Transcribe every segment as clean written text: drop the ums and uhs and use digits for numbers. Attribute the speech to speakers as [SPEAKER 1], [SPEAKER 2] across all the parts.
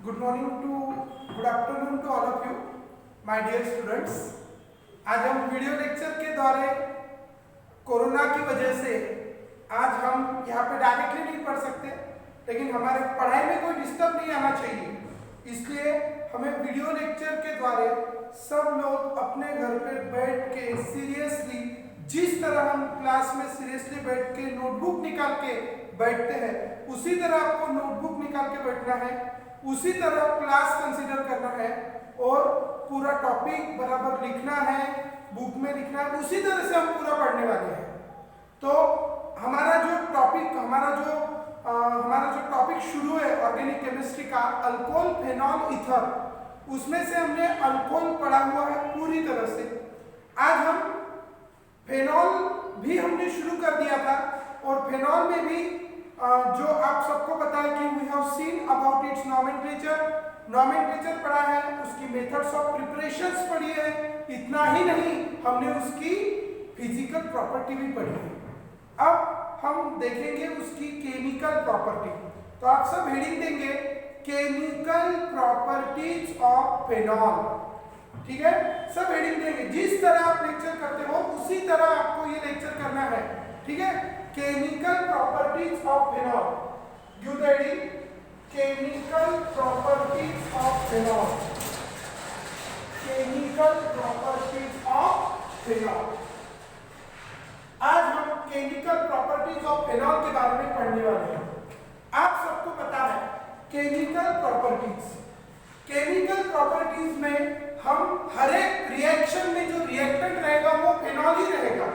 [SPEAKER 1] Good morning to good afternoon to all of you my dear students. आज हम video lecture के द्वारा corona की वजह से आज हम यहाँ पे डायरेक्टली नहीं पढ़ सकते, लेकिन हमारे पढ़ाई में कोई डिस्टर्ब नहीं आना चाहिए, इसलिए हमें वीडियो लेक्चर के द्वारा सब लोग अपने घर पे बैठ के सीरियसली, जिस तरह हम क्लास में सीरियसली बैठ के नोटबुक निकाल के बैठते हैं उसी तरह आपको नोटबुक निकाल के बैठना है, उसी तरह क्लास कंसीडर करना है और पूरा टॉपिक बराबर लिखना है, बुक में लिखना है, उसी तरह से हम पूरा पढ़ने वाले हैं। तो हमारा जो टॉपिक शुरू है ऑर्गेनिक केमिस्ट्री का अल्कोहल फेनॉल ईथर, उसमें से हमने अल्कोहल पढ़ा हुआ है पूरी तरह से। आज हम फेनॉल भी हमने शुरू कर दिया था और फेनॉल में भी जो आप सबको पता है कि we have seen about its nomenclature पढ़ा है, उसकी मेथड्स ऑफ प्रिपरेशंस पढ़ी है। इतना ही नहीं, हमने उसकी फिजिकल प्रॉपर्टी भी पढ़ी है। अब हम देखेंगे उसकी केमिकल प्रॉपर्टी। तो आप सब हेडिंग देंगे केमिकल प्रॉपर्टीज ऑफ फेनॉल, ठीक है? सब हेडिंग देंगे, जिस तरह आप लेक्चर करते हो उसी तरह आपको ये लेक्चर करना है, ठीक है? Chemical properties of phenol, give the heading chemical properties of phenol, chemical properties of phenol. आज हम केमिकल प्रॉपर्टीज ऑफ फेनॉल के बारे में पढ़ने वाले हैं। आप सबको पता है केमिकल प्रॉपर्टीज में हम हर एक रिएक्शन में जो रिएक्टेंट रहेगा वो फेनॉल ही रहेगा,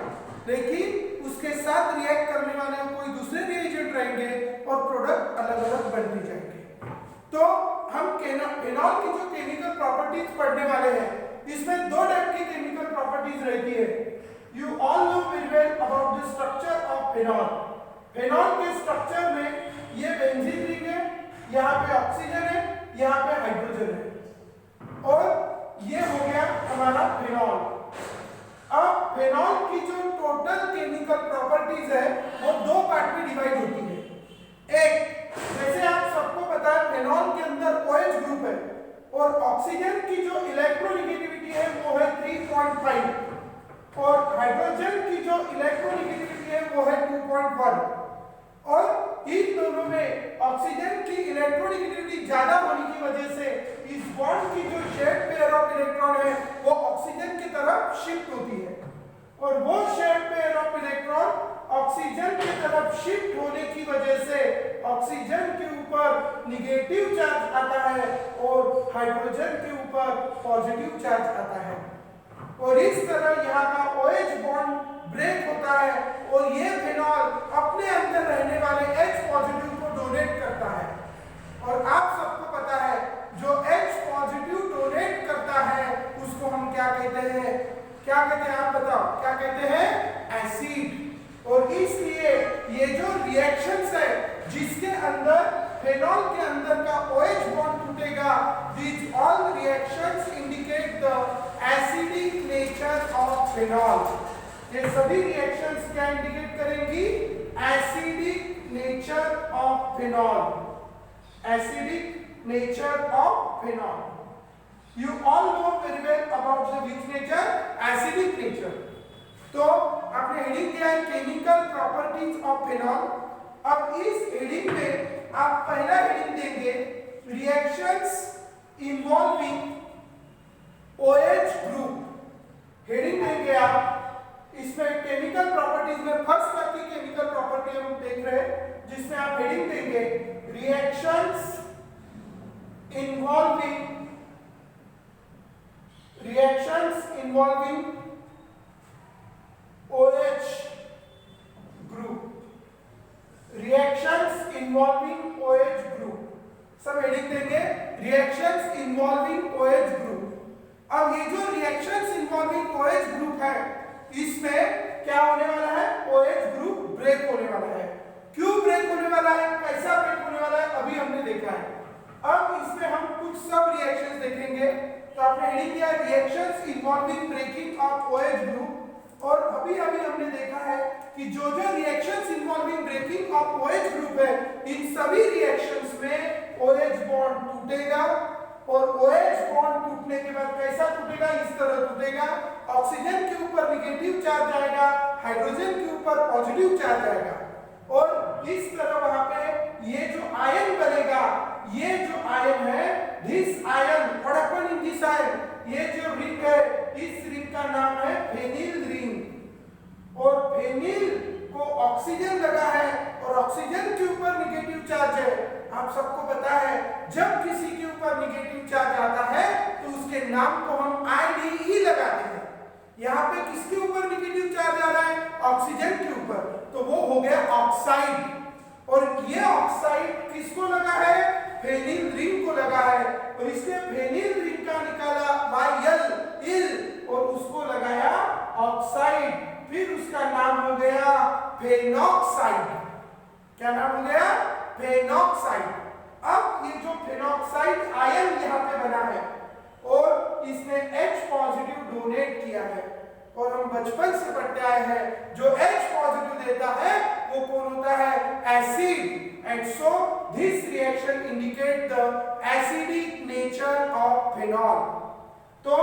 [SPEAKER 1] लेकिन उसके साथ रिएक्ट करने वाले कोई दूसरे रिएजेंट रहेंगे और प्रोडक्ट अलग अलग बनते जाएंगे। तो हम फेनॉल की जो केमिकल प्रॉपर्टीज पढ़ने वाले हैं, इसमें दो टाइप की केमिकल प्रॉपर्टीज रहती है। You all know very well about the structure of phenol. Phenol के स्ट्रक्चर में ये बेंजीन रिंग है, यहाँ पे ऑक्सीजन है, यहाँ पे हाइड्रोजन है और ये हो गया हमारा फेनॉल। अब फेनॉल की जो टोटल केमिकल प्रॉपर्टीज है वो दो पार्ट में डिवाइड होती है। एक, जैसे आप सबको पता है फेनॉल के अंदर OH ग्रुप है और ऑक्सीजन की जो इलेक्ट्रोनेगेटिविटी है वो है 3.5 और हाइड्रोजन की जो इलेक्ट्रोनेगेटिविटी है वो है 2.1 और इन दोनों में ऑक्सीजन की इलेक्ट्रोनेगेटिविटी ज्यादा होने की वजह से इस बॉन्ड की जो शेप पेयर ऑफ इलेक्ट्रॉन है वो ऑक्सीजन की तरफ शिफ्ट होती है और वो shape pair of electron oxygen की तरफ शिफ्ट होने की वजह से ऑक्सीजन के ऊपर निगेटिव चार्ज आता है और हाइड्रोजन के ऊपर पॉजिटिव चार्ज आता है और इस तरह यहाँ का OH बॉन्ड ब्रेक होता है और ये फेनॉल अपने अंदर रहने वाले H पॉजिटिव को डोनेट करता है। और आप सबको पता है जो H पॉजिटिव डोनेट करता है उसको हम क्या कहते हैं? आप बताओ, क्या कहते हैं? एसिड। और इसलिए ये जो रिएक्शंस है जिसके अंदर फेनॉल के अंदर का OH बॉन्ड टूटेगा, these all reactions indicate the acidic nature of phenol। ये सभी रिएक्शंस क्या इंडिकेट करेंगी? Acidic nature of phenol, acidic nature of phenol. You all know very well about the which nature? Acidic nature। तो आपने heading दिया है chemical properties of phenol. अब इस हेडिंग में आप पहला हेडिंग देंगे reactions involving OH group. Heading देंगे आप, इसमें केमिकल प्रॉपर्टीज में फर्स्ट टाइप की केमिकल प्रॉपर्टी हम देख रहे हैं, जिसमें आप हेडिंग देंगे reactions involving OH group, reactions involving OH group, सब हेडिंग देंगे रिएक्शंस इन्वॉल्विंग OH ग्रुप। अब ये जो रिएक्शंस इन्वॉल्विंग OH ग्रुप है, इसमें क्या होने वाला है? OH ग्रुप ब्रेक होने वाला है। क्यों ब्रेक होने वाला है, कैसा ब्रेक होने वाला है, अभी हमने देखा है। अब इसमें हम कुछ सब रिएक्शंस देखेंगे। तो आपने हेडिंग दिया reactions involving breaking of OH group और अभी हमने देखा है कि जो reactions involving breaking of OH group है, इन सभी रिएक्शंस में OH बॉन्ड टूटेगा और OH बॉन्ड टूटने के बाद कैसा टूटेगा, इस तरह टूटेगा। ऑक्सीजन के ऊपर नेगेटिव चार्ज आएगा, हाइड्रोजन के ऊपर पॉजिटिव चार्ज आएगा और इस तरह वहां पे ये जो आयन बनेगा, ये जो आयन है, this ion, what happen in this ion, ये जो रिंग है, इस रिंग का नाम है फेनिल रिंग। और फेनिल को ऑक्सीजन लगा है और ऑक्सीजन के ऊपर नेगेटिव चार्ज है। आप सबको पता है जब किसी के ऊपर नेगेटिव चार्ज आता है तो उसके नाम को हम IDE लगाते हैं। यहाँ पे किसके ऊपर नेगेटिव चार्ज आ रहा है, ऑक्सीजन के ऊपर, तो वो हो गया ऑक्साइड। और ये ऑक्साइड किसको लगा है, फेनिल रिंग को लगा है और इसने फेनिल रिंग का निकाला YL और उसको लगाया ऑक्साइड, फिर उसका नाम हो गया फेनॉक्साइड। क्या नाम हो गया, फेनॉक्साइड। अब ये जो फेनॉक्साइड आयन यहाँ पे बना है और इसने H पॉजिटिव डोनेट किया है और हम बचपन से पढ़ते आए हैं जो H पॉजिटिव देता है वो कौन होता है, acid. And so this reaction indicate the acidic nature of phenol. तो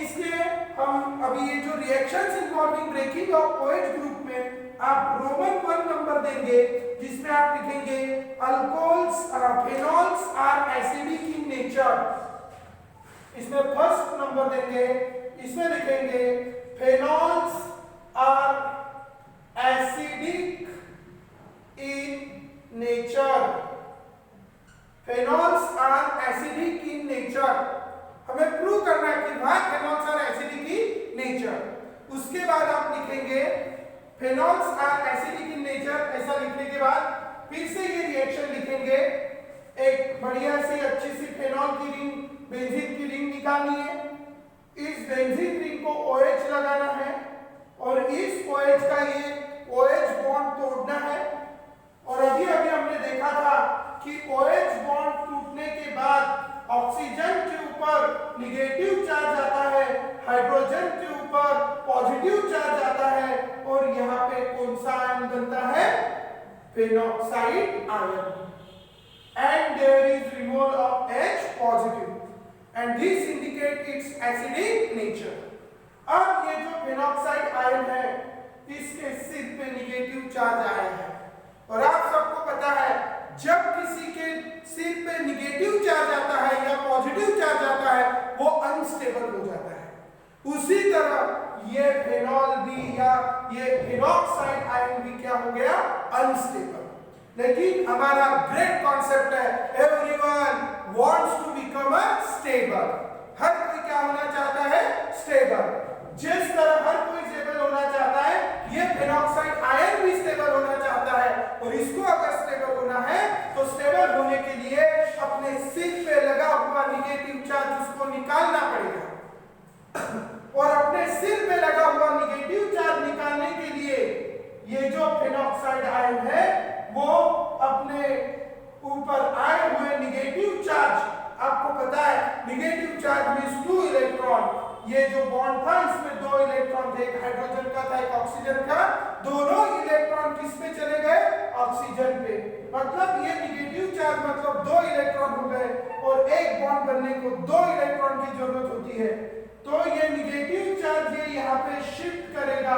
[SPEAKER 1] इसलिए हम अभी ये जो reactions involving breaking of OH group में आप रोमन 1 नंबर देंगे जिसमें आप लिखेंगे alcohols phenols are acidic in nature. इसमें फर्स्ट नंबर देंगे, इसमें लिखेंगे phenols are acidic in nature. Phenols are acidic in nature. हमें प्रूव करना है कि भाई phenols are acidic in nature. उसके बाद आप लिखेंगे phenols are acidic in nature. ऐसा लिखने के बाद फिर से ये रिएक्शन लिखेंगे। एक बढ़िया सी अच्छी सी फेनॉल की रिंग, बेंजीन की रिंग निकालनी है। इस बेंजीन रिंग को OH लगाना है और इस OH का ये OH बॉन्ड तोड़ना है। और अभी अभी हमने देखा था कि OH बॉन्ड टूटने के बाद ऑक्सीजन के ऊपर नेगेटिव चार्ज आता है, हाइड्रोजन के ऊपर पॉजिटिव चार्ज आता है और यहाँ पे कौन सा आयन बनता है, phenoxide ion. And there is removal of H positive and this indicate its acidic nature। अब ये जो फेनॉक्साइड आयन है इसके सिर पे नेगेटिव चार्ज आया है और आप सबको पता है जब किसी के सिर पे नेगेटिव चार्ज आता है या पॉजिटिव चार्ज आता है वो अनस्टेबल हो जाता है। उसी तरह ये फेनॉल भी या ये फेनॉक्साइड आयन भी क्या हो गया, अनस्टेबल। लेकिन हमारा ग्रेट कॉन्सेप्ट है everyone wants to become a stable. हर कोई क्या होना चाहता है, स्टेबल। जिस तरह हर कोई स्टेबल होना चाहता है ये फेनॉक्साइड आयन भी स्टेबल होना चाहता है और इसको अगर स्टेबल होना है तो स्टेबल होने के लिए अपने सिर पे लगा हुआ नेगेटिव चार्ज उसको निकालना पड़ेगा। और अपने सिर पे लगा हुआ नेगेटिव चार्ज निकालने के लिए ये जो फेनॉक्साइड आयन है वो अपने ऊपर आए हुए नेगेटिव चार्ज, आपको पता है नेगेटिव चार्ज मींस 2 इलेक्ट्रॉन। ये जो बॉन्ड था इसमें 2 इलेक्ट्रॉन थे, एक हाइड्रोजन का था एक ऑक्सीजन का। दोनों इलेक्ट्रॉन किस पे चले गए, ऑक्सीजन पे। मतलब ये नेगेटिव चार्ज मतलब 2 इलेक्ट्रॉन हो गए और एक बॉन्ड बनने को 2 इलेक्ट्रॉन की जरूरत होती है। तो ये नेगेटिव चार्ज ये यहाँ पे शिफ्ट करेगा।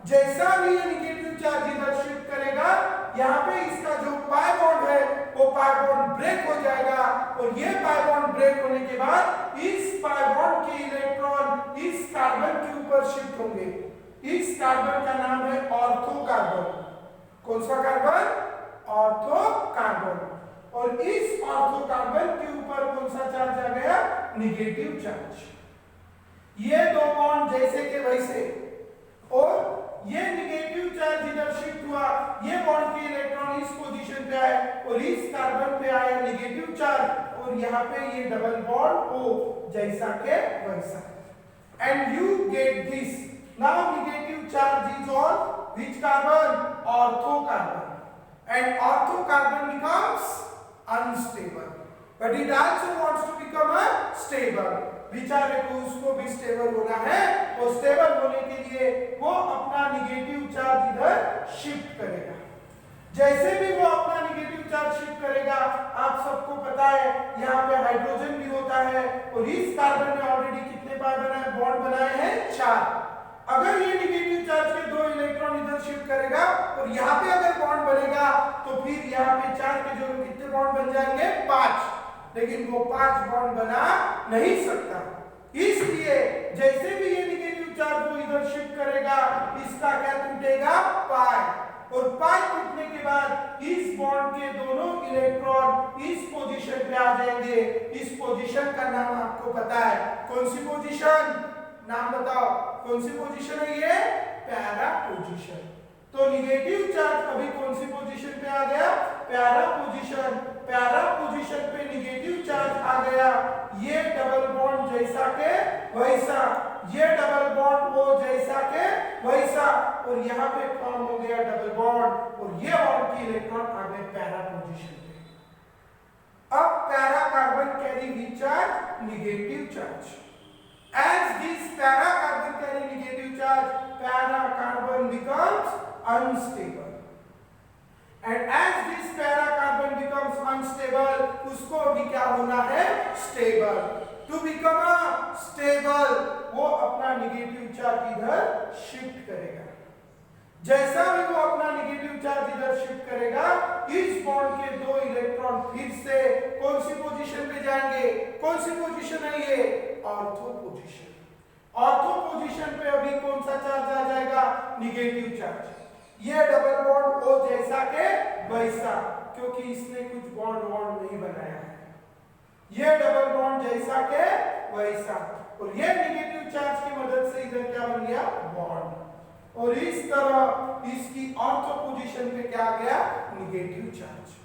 [SPEAKER 1] जैसा भी ये नेगेटिव चार्ज इधर शिफ्ट करेगा यहाँ पे इसका जो पाई बॉन्ड है वो पाई बॉन्ड ब्रेक हो जाएगा और ये पाई बॉन्ड ब्रेक होने के बाद इस पाई बॉन्ड के इलेक्ट्रॉन इस कार्बन के ऊपर शिफ्ट होंगे। इस कार्बन का नाम है ऑर्थो कार्बन। कौन सा कार्बन, ऑर्थो कार्बन। और इस ऑर्थो कार्बन के ऊपर कौन सा चार्ज आ गया, नेगेटिव चार्ज। ये दो बॉन्ड जैसे के वैसे और ये नेगेटिव चार्ज इधर शिफ्ट हुआ, ये बॉन्ड के इलेक्ट्रॉन इस पोजीशन पे आए और इस कार्बन पे आया नेगेटिव चार्ज और यहाँ पे ये डबल बॉन्ड O जैसा के वैसा। And you get this. Now negative charge is on which carbon, ortho carbon. And ortho carbon becomes unstable but it also wants to become a stable. बेचारे को उसको भी स्टेबल होना है और स्टेबल होने के लिए वो अपना नेगेटिव चार्ज इधर शिफ्ट करेगा। जैसे भी वो अपना नेगेटिव चार्ज शिफ्ट करेगा, आप सबको पता है यहाँ पे हाइड्रोजन भी होता है और इस कार्बन ने ऑलरेडी कितने बॉन्ड बनाए हैं? 4। अगर ये नेगेटिव चार्ज के 2 इलेक्ट्रॉन इधर शिफ्ट करेगा और यहाँ पे अगर बॉन्ड बनेगा तो फिर यहाँ पे 4 के जगह कितने बॉन्ड बन जाएंगे? 5। लेकिन वो 5 बॉन्ड बना नहीं सकता, इसलिए जैसे भी ये नेगेटिव चार्ज को इधर शिफ्ट करेगा, इसका क्या टूटेगा? पाई। और पाई टूटने के बाद इस बॉन्ड के दोनों इलेक्ट्रॉन इस पोजीशन पे आ जाएंगे। इस पोजीशन का नाम आपको पता है, कौन सी पोजीशन? नाम बताओ, कौन सी पोजीशन है ये? Para position. तो नेगेटिव चार्ज अभी कौन सी पोजीशन पे आ गया? Para position. पैरा पोजीशन पे नेगेटिव चार्ज आ गया, ये डबल बॉन्ड जैसा के वैसा, ये डबल बॉन्ड वो जैसा के वैसा, और यहाँ पे फॉर्म हो गया डबल बॉन्ड और ये बॉन्ड की इलेक्ट्रॉन आ गए पैरा पोजीशन पे। अब para carbon carry which charge? Negative charge. As this para carbon carry negative charge, para carbon becomes unstable. And as this para carbon becomes unstable, उसको भी क्या होना है? Stable. To become a stable, वो अपना negative charge इधर shift करेगा। जैसा भी वो अपना नेगेटिव चार्ज इधर शिफ्ट करेगा, इस बॉन्ड के 2 इलेक्ट्रॉन फिर से कौन सी पोजीशन पे जाएंगे? कौन सी पोजीशन है ये? Ortho position. ऑर्थो पोजीशन पे अभी कौन सा चार्ज आ जाएगा? Negative charge. ये डबल बॉन्ड ओ जैसा के वैसा, क्योंकि इसने कुछ बॉन्ड नहीं बनाया है। ये डबल बॉन्ड जैसा के वैसा, और ये नेगेटिव चार्ज की मदद से इधर क्या बन गया? बॉन्ड। और इस तरह इसकी ऑर्थो पोजीशन पे क्या आ गया? Negative charge.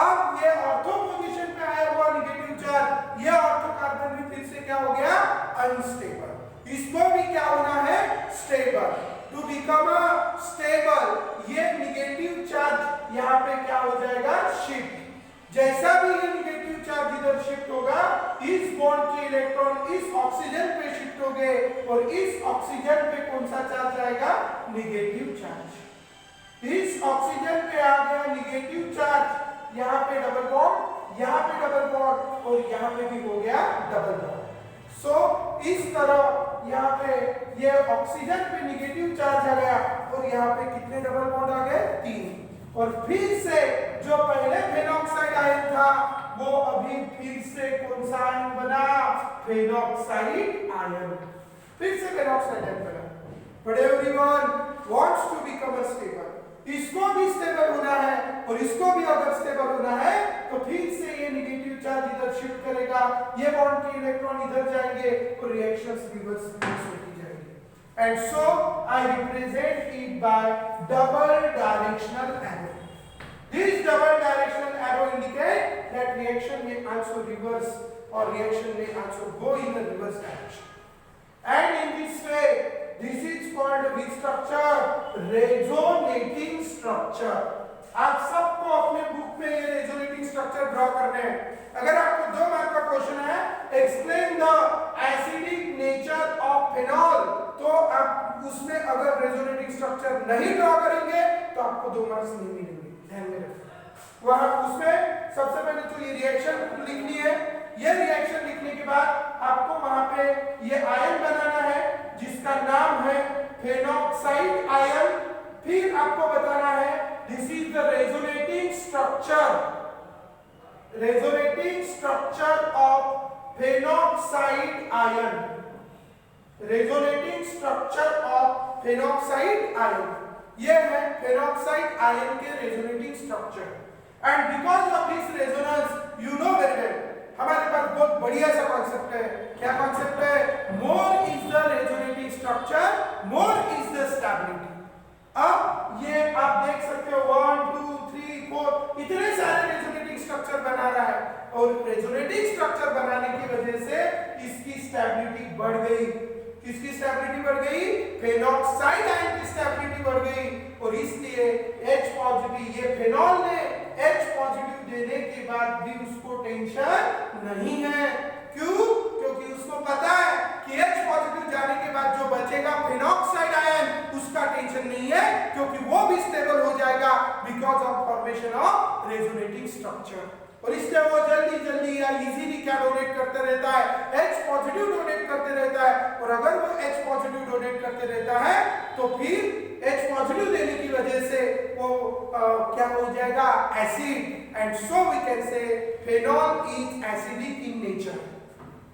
[SPEAKER 1] अब ये ऑर्थो पोजीशन पे आया हुआ नेगेटिव चार्ज, ये ऑर्थो कार्बन भी फिर से क्या हो गया? अनस्टेबल। इसको भी क्या होना है? Stable. To become a stable, ये नेगेटिव चार्ज यहाँ पे क्या हो जाएगा? शिफ्ट। जैसा भी ये नेगेटिव चार्ज इधर शिफ्ट होगा, इस बॉन्ड के इलेक्ट्रॉन इस ऑक्सीजन पे शिफ्ट हो गए और इस ऑक्सीजन पे कौन सा चार्ज आएगा? Negative charge. इस ऑक्सीजन पे आ गया नेगेटिव चार्ज, यहाँ पे डबल बॉन्ड, यहाँ पे डबल बॉन्ड और यहाँ पे भी हो गया डबल बॉन्ड। सो इस तरह यहाँ पे ये ऑक्सीजन पे नेगेटिव चार्ज आ गया और यहाँ पे कितने डबल बॉन्ड आ गए? 3। और फिर से जो पहले फेनॉक्साइड आयन था, वो अभी फिर से कौन सा आयन बना? Phenoxide ion. फिर से फेनॉक्साइड आयन बना। But everyone wants to become a stable. इसको भी स्टेबल होना है और इसको भी अगर स्टेबल होना है तो फिर से ये नेगेटिव चार्ज इधर शिफ्ट करेगा, ये बॉन्ड के इलेक्ट्रॉन इधर जाएंगे और रिएक्शंस रिवर्स होती जाएंगी। And so I represent it by double directional arrow. This double directional arrow indicate that reaction may also reverse or reaction may also go in the reverse direction. And in this way, this is called which structure? Resonating structure. आप सबको अपने book में ये resonating structure draw करने हैं। अगर आपको 2 mark का क्वेश्चन है, explain the acidic nature of phenol, तो आप उसमें अगर रेजोनेटिंग स्ट्रक्चर नहीं ड्रॉ करेंगे तो आपको 2 मार्क्स नहीं मिलेंगे। ध्यान में रखिए। वहां उसमें सबसे पहले तो ये रिएक्शन लिखनी है। ये रिएक्शन लिखने के बाद आपको वहां पे ये आयन बनाना है जिसका नाम है फेनॉक्साइड आयन। फिर आपको बताना है this is the resonating structure of phenoxide ion. Resonating structure of phenoxide ion, ये है फेनॉक्साइड आयन के resonating structure. And because of this resonance you know very well, हमारे पास बहुत बढ़िया सा कॉन्सेप्ट है। क्या कॉन्सेप्ट है? More is the resonating structure, more is the stability. अब ये आप देख सकते हो 1 2 3 4 इतने सारे रेजोनेटिंग स्ट्रक्चर बना रहा है, और रेजोनेटिंग स्ट्रक्चर बनाने की वजह से इसकी स्टेबिलिटी बढ़ गई। किसकी स्टेबिलिटी बढ़ गई? फेनॉक्साइड आयन की स्टेबिलिटी बढ़ गई, और इसलिए H पॉजिटिव, ये फेनॉल ने H पॉजिटिव देने के बाद भी उसको टेंशन नहीं है। क्यों? क्योंकि उसको पता है कि H पॉजिटिव जाने के बाद जो बचेगा फेनॉक्साइड आयन, उसका टेंशन नहीं है क्योंकि वो भी स्टेबल हो जाएगा बिकॉज ऑफ स्ट्रक्चर, और इसलिए वो जल्दी जल्दी या इजीली क्या डोनेट करते रहता है, H पॉजिटिव डोनेट करते रहता है। और अगर वो H पॉजिटिव डोनेट करते रहता है तो फिर H पॉजिटिव देने की वजह से वो क्या हो जाएगा, acid. And so we can say phenol is acidic in nature.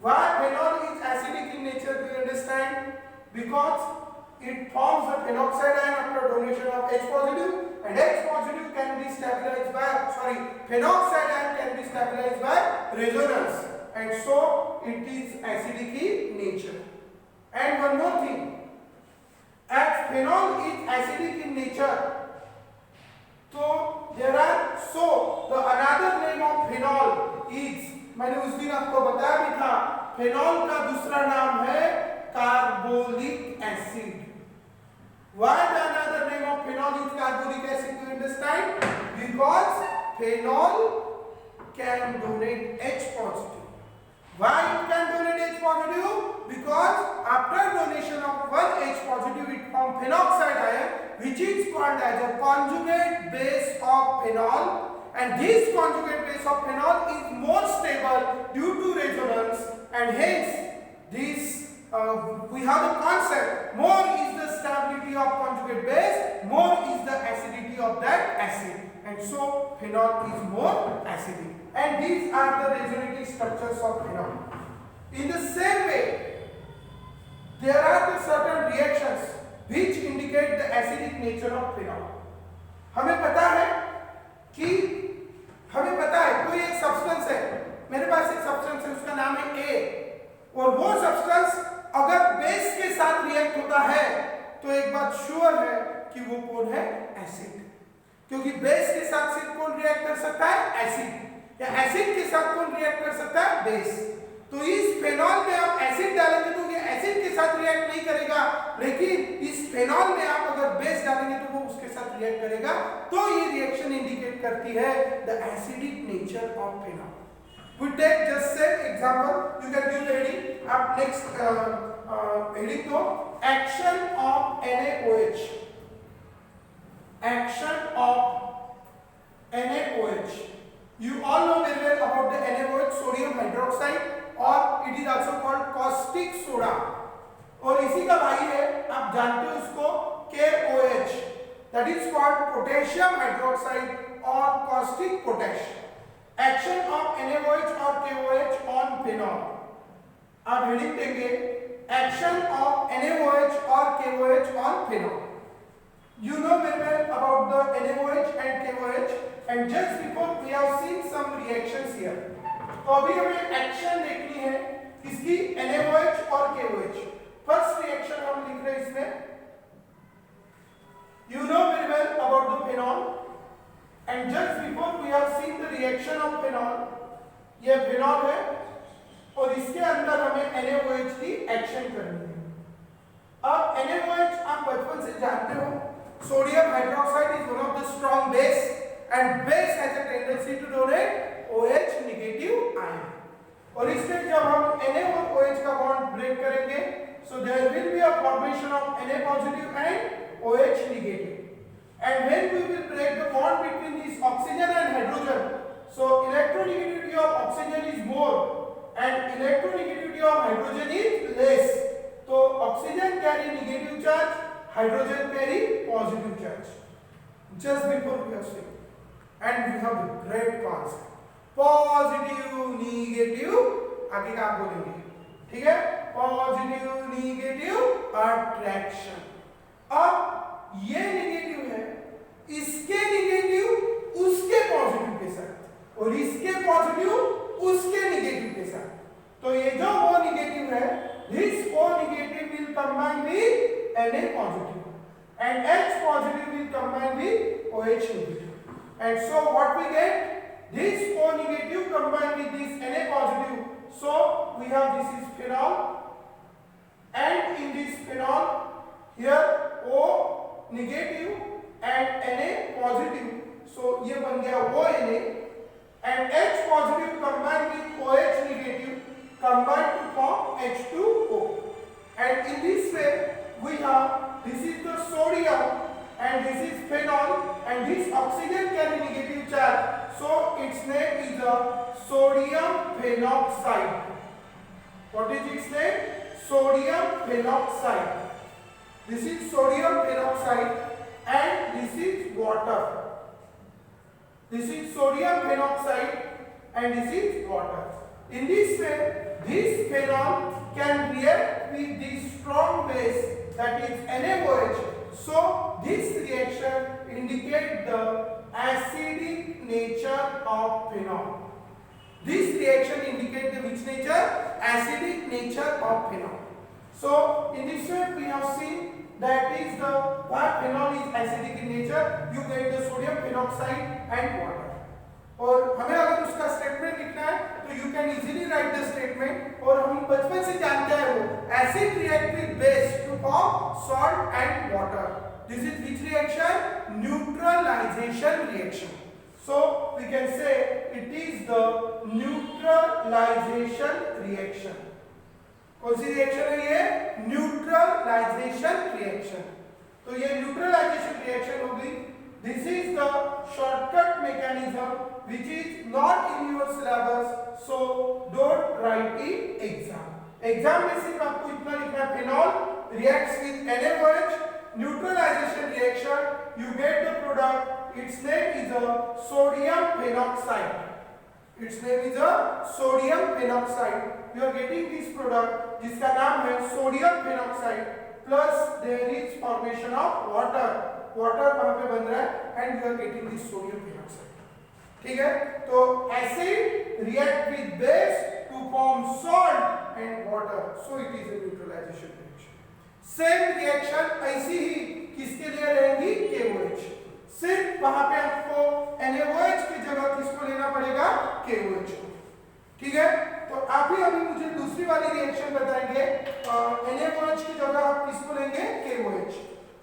[SPEAKER 1] Why phenol is acidic in nature? Do you understand? Because it forms a phenoxide ion after donation of H positive, and H positive can be stabilized by, phenoxide ion can be stabilized by resonance, and so it is acidic in nature. And one more thing, as phenol is acidic in nature, so there are, so the another name of phenol is, मैंने उस दिन आपको बताया भी था, phenol का दूसरा नाम है carbolic acid. Why the another name of phenol is carbolic acid? Do you understand? Because phenol can donate H positive. Why it can donate H positive? Because after donation of one H positive, it forms phenoxide ion, which is called as a conjugate base of phenol. And this conjugate base of phenol is more stable due to resonance, and hence this we have the concept, more is the stability of conjugate base, more is the acidity of that acid, and so phenol is more acidic. And these are the resonating structures of phenol. In the same way, there are the certain reactions which indicate the acidic nature of phenol. हमें पता है कोई एक substance है, मेरे पास एक substance है, उसका नाम है A, और वो सब्सटेंस अगर बेस के साथ रिएक्ट होता है तो एक बात श्योर है कि वो कौन है, एसिड। क्योंकि बेस के साथ सिर्फ कौन रिएक्ट कर सकता है, एसिड, या एसिड के साथ कौन रिएक्ट कर सकता है, बेस। तो इस फेनॉल में आप एसिड डालेंगे तो ये एसिड के साथ रिएक्ट नहीं करेगा, लेकिन इस फेनॉल में आप अगर बेस डालेंगे तो वो उसके साथ रिएक्ट करेगा। तो ये रिएक्शन इंडिकेट करती है the acidic nature of phenol. We take just say example, you can give the heading, आप next heading तो action of NaOH, action of NaOH. You all know very well about the NaOH, sodium hydroxide, और it is also called caustic soda, और इसी का भाई है, आप जानते हो उसको, KOH, that is called potassium hydroxide or caustic potash. Action of NaOH or KOH on phenol. आप हेडिंग देंगे action of NaOH or KOH on phenol. You know very well about the NaOH and KOH, and just before we have seen some reactions here. तो अभी हमें action देखनी है इसकी NaOH और KOH। First reaction हम लिख रहे हैं इसमें, you know very well about the phenol, and just before we have seen the reaction of phenol, ये phenol है और इसके अंदर हमें NaOH की एक्शन करनी है। अब NaOH आप बचपन से जानते हो, sodium hydroxide is one of the strong base, and base has a tendency to donate OH negative ion, और इसलिए जब हम Na और OH का बॉन्ड ब्रेक करेंगे, so there will be a formation of Na positive and OH negative, and when we will break the bond between this oxygen and hydrogen, so electronegativity of oxygen is more and electronegativity of hydrogen is less, so oxygen carry negative charge, hydrogen carry positive charge, just before we have seen, and we have the great concept positive negative, आगे का आप बोलेंगे, ठीक है, positive negative attraction. अब ये negative है, इसके नेगेटिव उसके पॉजिटिव के साथ, और इसके पॉजिटिव उसके नेगेटिव के साथ, तो ये जो वो नेगेटिव है, this O negative will combine with Na positive, and H positive will combine with OH negative, and so what we get, this O negative combined with this Na positive, so we have this is phenol, and in this phenol here O negative and Na positive, so ये बन गया ONA, and H positive combined with OH negative combined to form H2O, and in this way we have, this is the sodium and this is phenol, and this oxygen carry negative charge, So its name is a sodium phenoxide. What is its name? Sodium phenoxide. This is sodium phenoxide and this is water. This is sodium phenoxide and this is water. In this way, this phenol can react with this strong base, that is NaOH. So this reaction indicates the acidic nature of phenol. This reaction indicates the which nature? Acidic nature of phenol. So in this way we have seen that is the why phenol is acidic in nature. You get the sodium phenoxide and water. और हमें अगर उसका statement लिखना है तो you can easily write the statement. और हम बचपन से जानते हैं वो acid react with base to form salt and water. This is which reaction? Neutralisation reaction. So we can say it is the neutralization reaction. कौन सी रिएक्शन है ये? Neutralisation reaction. तो ये न्यूट्रलाइजेशन रिएक्शन होगी। This is the shortcut mechanism which is not in your syllabus, so don't write in exam. Exam में सिर्फ आपको इतना लिखना है, phenol reacts with NaOH, neutralization reaction, you get the product. Its name is a sodium phenoxide. Its name is a sodium phenoxide. You are getting this product जिसका नाम है sodium phenoxide. Plus there is formation of water. Water वहाँ पे बन रहा है and you are getting this sodium phenoxide. ठीक है? तो acid react with base to form salt and water. So it is a neutralization reaction. Same reaction ऐसी ही किसके लिए रहेगी? KOH. सिर्फ वहां पे आपको NaOH की जगह किसको लेना पड़ेगा? KOH को। ठीक है? तो आप ही अभी मुझे दूसरी वाली रिएक्शन बताएंगे। NaOH की जगह आप किसको लेंगे? KOH.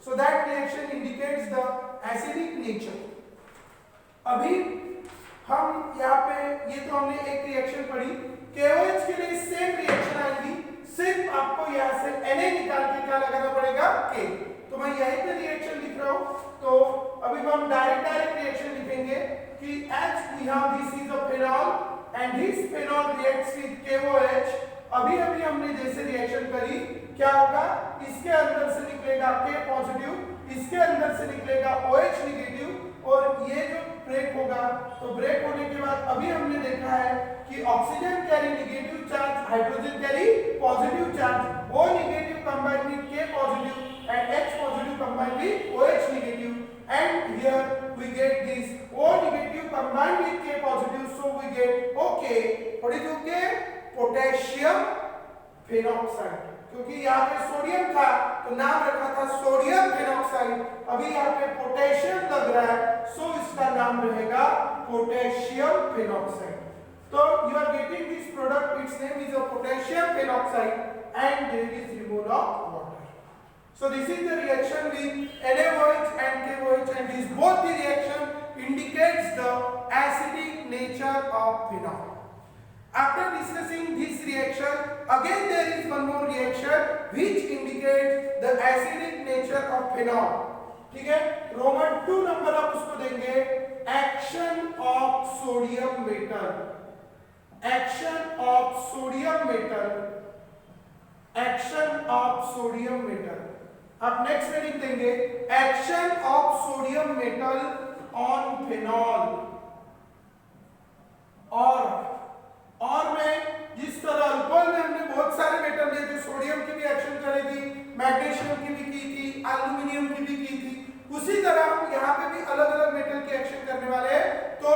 [SPEAKER 1] So that reaction indicates the acidic nature. अभी हम यहाँ पे ये तो हमने एक रिएक्शन पढ़ी। KOH के लिए सेम रिएक्शन आएगी, सिर्फ आपको यहाँ से Na निकाल के क्या लगाना पड़ेगा? K। तो मैं यहीं पे रिएक्शन लिख रहा हूँ। तो अभी हम डायरेक्ट रिएक्शन लिखेंगे कि H we have this is a phenol and this phenol reacts with KOH। अभी हमने जैसे रिएक्शन करी, क्या होगा? इसके अंदर से निकलेगा K पॉजिटिव, इसके अंदर से निकलेगा OH निगेटिव और ये जो ब्रेक होगा, तो ब्रेक होने के बाद अभी हमने देखा है कि oxygen carry negative charge, hydrogen carry positive charge, O negative combined with K positive and H positive combined with OH negative, and here we get this O negative combined with K positive, so we get OK. What is OK? Potassium phenoxide. क्योंकि यहाँ पे sodium था तो नाम रखा था sodium phenoxide, अभी यहाँ पे पोटेशियम लग रहा है, सो इसका नाम रहेगा पोटेशियम फेनॉक्साइड। तो you are getting this product, its name is a potassium phenoxide and there is removal of water. So this is the reaction with NaOH and KOH, and this both the reaction indicates the acidic nature of phenol. After discussing this reaction, again there is one more reaction which indicates the acidic nature of phenol. ठीक है? Roman 2 number आप उसको देंगे, action of sodium metal. Action of sodium metal. Action of sodium metal. आप next में लिख देंगे action of sodium metal on phenol. और में जिस तरह अल्कोहल में हमने बहुत सारे मेटल लिए थे, सोडियम की भी एक्शन करेगी, मैग्नीशियम की भी की थी, एल्यूमिनियम की भी की थी, उसी तरह हम यहाँ पे भी अलग अलग मेटल की एक्शन करने वाले हैं। तो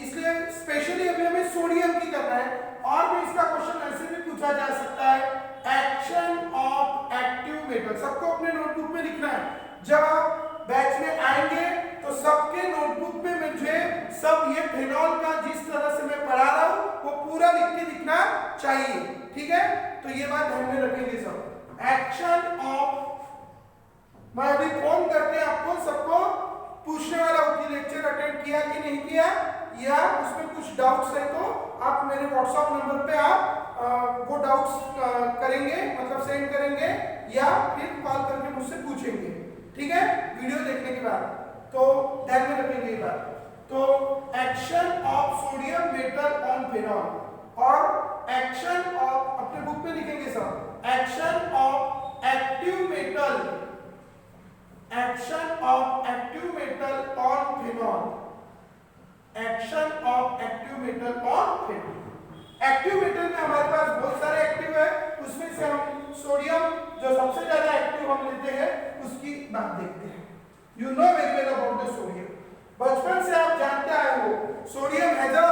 [SPEAKER 1] इसलिए स्पेशली अभी हमें सोडियम की करना है। और भी इसका क्वेश्चन ऐसे भी पूछा जा सकता है, एक्शन ऑफ एक्टिव मेटल। सबको अपने नोटबुक में लिखना है। जब आप बैच में आएंगे तो सबके नोटबुक में मुझे सब ये फेनॉल का जिस तरह से मैं पढ़ा रहा हूँ वो पूरा लिख के दिखना चाहिए। ठीक है? तो ये बात ध्यान में रखेंगे सब। एक्शन ऑफ, मैं अभी फोन करके आपको सबको पूछने वाला हूँ कि लेक्चर अटेंड किया कि नहीं किया, या उसमें कुछ डाउट्स है तो आप मेरे व्हाट्सएप नंबर पे आप वो डाउट्स करेंगे, मतलब सेंड करेंगे या फिर कॉल करके मुझसे पूछेंगे। ठीक है? वीडियो देखने के बाद। तो ध्यान में रखेंगे ये बात। तो action of sodium metal on phenol और एक्शन ऑफ, अपने बुक में लिखेंगे सब, action of active metal, action of active metal on phenol, action of active metal on phenol. Active metal में हमारे पास बहुत सारे एक्टिव है, उसमें से हम सोडियम जो सबसे ज्यादा एक्टिव हम लेते हैं उसकी बात देखते हैं। You know very well about the sodium, बचपन से आप जानते आए हो सोडियम हैज अ,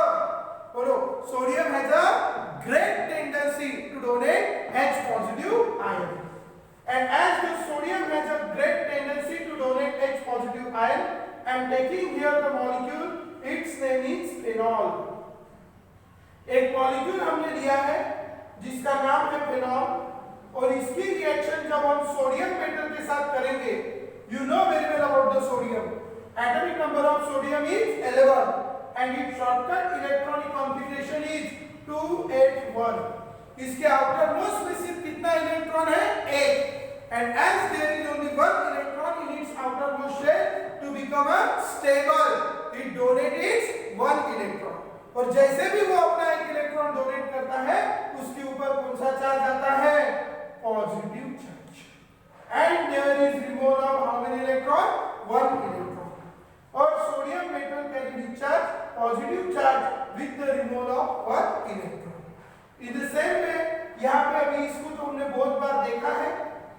[SPEAKER 1] बोलो, sodium has a great tendency to donate H positive ion, and as the sodium has a great tendency to donate H positive ion, I am taking here the molecule, its name is phenol। एक molecule हमने लिया है जिसका नाम है phenol और इसकी reaction जब हम सोडियम मेटल के साथ करेंगे, you know very well about the sodium, atomic number of sodium is 11 and it's shortcut electronic configuration is 281। इसके आउटर मोस्ट में सिर्फ कितना इलेक्ट्रॉन है? 8, and as there is only 1 electron in its outermost shell to become a stable it donate its 1 electron, और जैसे भी वो अपना एक इलेक्ट्रॉन डोनेट करता है उसके ऊपर कौन सा चार्ज आता है? Positive charge, and there is removal of how many electron? 1 electron, और sodium metal can discharge positive charge with the removal of 1 electron. In the same way यहाँ पे अभी इसको तो हमने बहुत बार देखा है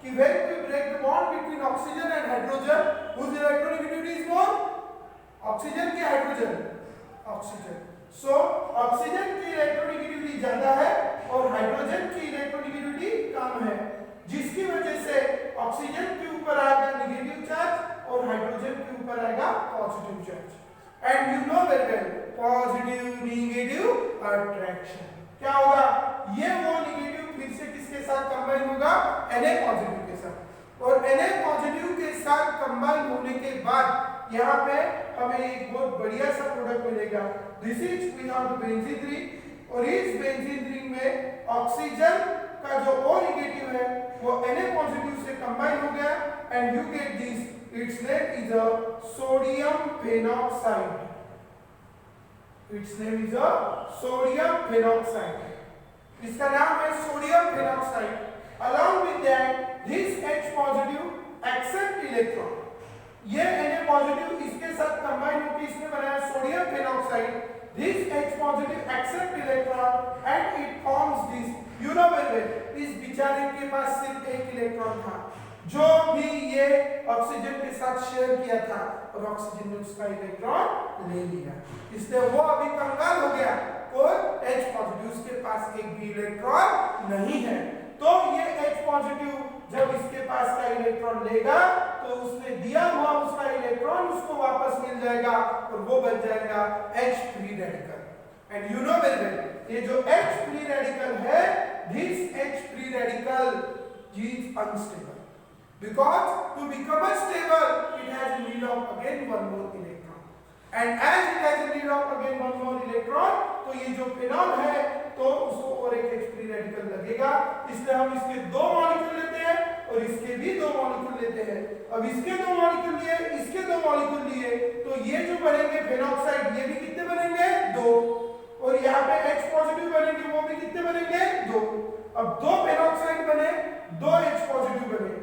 [SPEAKER 1] कि when we break the bond between oxygen and hydrogen, whose electronegativity is more? Oxygen की हाइड्रोजन? ऑक्सीजन। सो ऑक्सीजन की इलेक्ट्रोनेगेटिविटी ज्यादा है और हाइड्रोजन की इलेक्ट्रोनेगेटिविटी कम है, जिसकी वजह से ऑक्सीजन के ऊपर आएगा नेगेटिव चार्ज और हाइड्रोजन के ऊपर आएगा positive charge. And you know very well positive negative attraction क्या होगा? ये वो नेगेटिव फिर से किसके साथ कंबाइन होगा? Na पॉजिटिव के साथ, और Na पॉजिटिव के साथ कंबाइन होने के बाद यहाँ पे हमें एक बहुत बढ़िया सा प्रोडक्ट मिलेगा। This is we have the benzene ring, और इस बेंजीन रिंग में ऑक्सीजन का जो O नेगेटिव है वो Na पॉजिटिव से कंबाइन हो गया, and you get this, it's name is a sodium phenoxide, it's name is a sodium phenoxide, इसका नाम है sodium phenoxide. along with that this H positive accept electron, ये Na positive इसके साथ combine होकर इसने बनाया sodium phenoxide, this H positive accept electron and it forms this, you know very well, इस बेचारे के पास सिर्फ एक इलेक्ट्रॉन था जो भी ये ऑक्सीजन के साथ शेयर किया था, और ऑक्सीजन ने उसका इलेक्ट्रॉन ले लिया, इसलिए वो अभी कंगाल हो गया और H पॉजिटिव उसके पास एक भी इलेक्ट्रॉन नहीं है। तो ये H पॉजिटिव जब इसके पास का इलेक्ट्रॉन लेगा तो उसने दिया हुआ उसका इलेक्ट्रॉन उसको वापस मिल जाएगा और वो बन जाएगा H free radical. And you know very well ये जो H फ्री रेडिकल है, this H free radical is unstable, because to become a stable it has need of again one more electron, and as it has need of again one more electron, तो ये जो phenol है तो उसको और एक H free radical लगेगा, इसलिए हम इसके दो मॉलिक्यूल लेते हैं और इसके भी दो मॉलिक्यूल लेते हैं। अब इसके दो मॉलिक्यूल लिए, इसके दो मॉलिक्यूल लिए, तो ये जो बनेंगे फेनॉक्साइड ये भी कितने बनेंगे? 2, और यहाँ पे H पॉजिटिव बनेंगे वो भी कितने बनेंगे? 2। अब 2 फेनॉक्साइड बने, 2 H पॉजिटिव बने।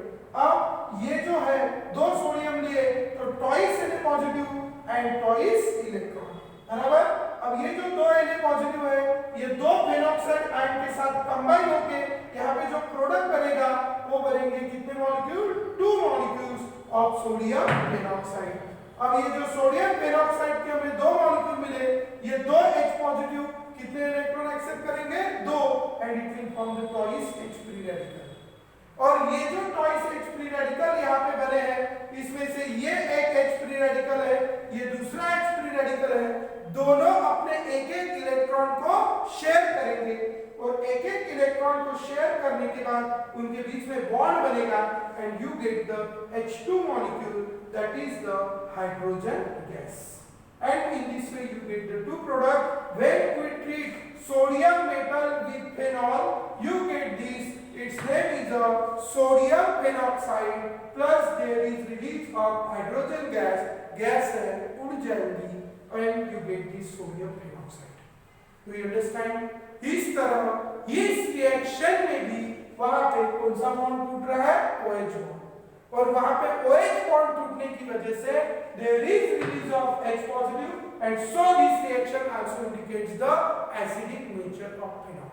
[SPEAKER 1] अब ये जो है 2 सोडियम लिए तो twice Na positive and twice electron, बराबर। अब ये जो 2 Na पॉजिटिव है ये 2 फेनॉक्साइड आयन के साथ कंबाइन होके यहाँ पे जो प्रोडक्ट बनेगा वो बनेंगे कितने molecule? 2 molecules of sodium phenoxide. अब ये जो सोडियम फेनॉक्साइड के हमें 2 मॉलिक्यूल मिले, ये 2 H पॉजिटिव कितने इलेक्ट्रॉन एक्सेप्ट करेंगे? 2, and it will form the twice H free radical. और ये जो ट्वाइस H फ्री रेडिकल यहाँ पे बने हैं, इसमें से ये एक H फ्री रेडिकल है, ये दूसरा H फ्री रेडिकल है, दोनों अपने एक एक इलेक्ट्रॉन को शेयर करेंगे, और एक एक इलेक्ट्रॉन को शेयर करने के बाद उनके बीच में बॉन्ड बनेगा, and you get the H2 molecule, that is the hydrogen gas. And in this way you get the two product. When we treat sodium metal with phenol, you get this. Its name is a sodium phenoxide, plus there is release of hydrogen gas. Gas है उड़ जाएगी and you get the sodium phenoxide. Do you understand? इस तरह इस reaction में भी वहां पे कौन सा बॉन्ड टूट रहा है? OH बॉन्ड, और वहां पे OH बॉन्ड टूटने की वजह से there is release of H positive and so this reaction also indicates the acidic nature of phenol.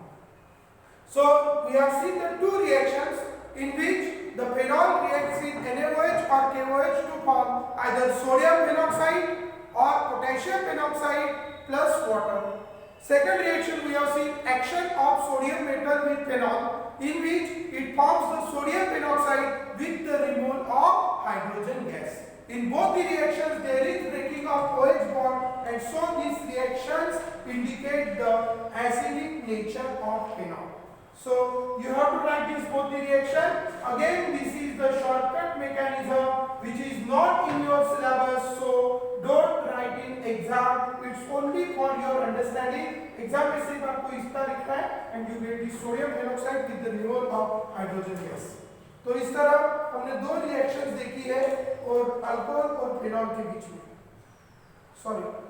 [SPEAKER 1] So we have seen the two reactions in which the phenol reacts with NaOH or KOH to form either sodium phenoxide or potassium phenoxide plus water. Second reaction we have seen action of sodium metal with phenol, in which it forms the sodium phenoxide with the removal of hydrogen gas. In both the reactions there is breaking of OH bond and so these reactions indicate the acidic nature of phenol. So you have to practice both the reaction. Again this is the shortcut mechanism which is not in your syllabus, so don't write in exam. It's only for your understanding. Exam में सिर्फ आपको इस तरह लिखना है and you get the sodium hydroxide with the removal of hydrogen gas. तो इस तरह हमने दो रिएक्शंस देखी है और अल्कोहल और फेनॉल के बीच में,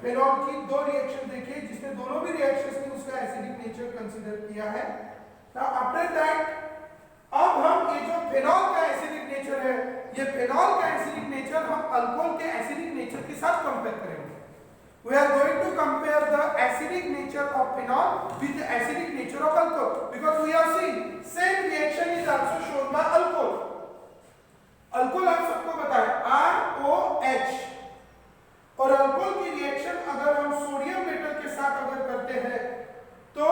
[SPEAKER 1] फेनॉल की दो रिएक्शन देखी है जिसमें दोनों भी रिएक्शंस में उसका एसिडिक नेचर कंसीडर किया है. Now after that अब हम ये जो फेनॉल का एसिडिक नेचर है, ये फेनॉल का एसिडिक नेचर हम अल्कोहल के एसिडिक नेचर के साथ कंपेयर करेंगे. We are going to compare the acidic nature of phenol with the acidic nature of alcohol, because we have seen same reaction is also shown by alcohol. Alcohol आप सबको पता है ROH, और alcohol की reaction अगर हम sodium metal के साथ अगर करते हैं तो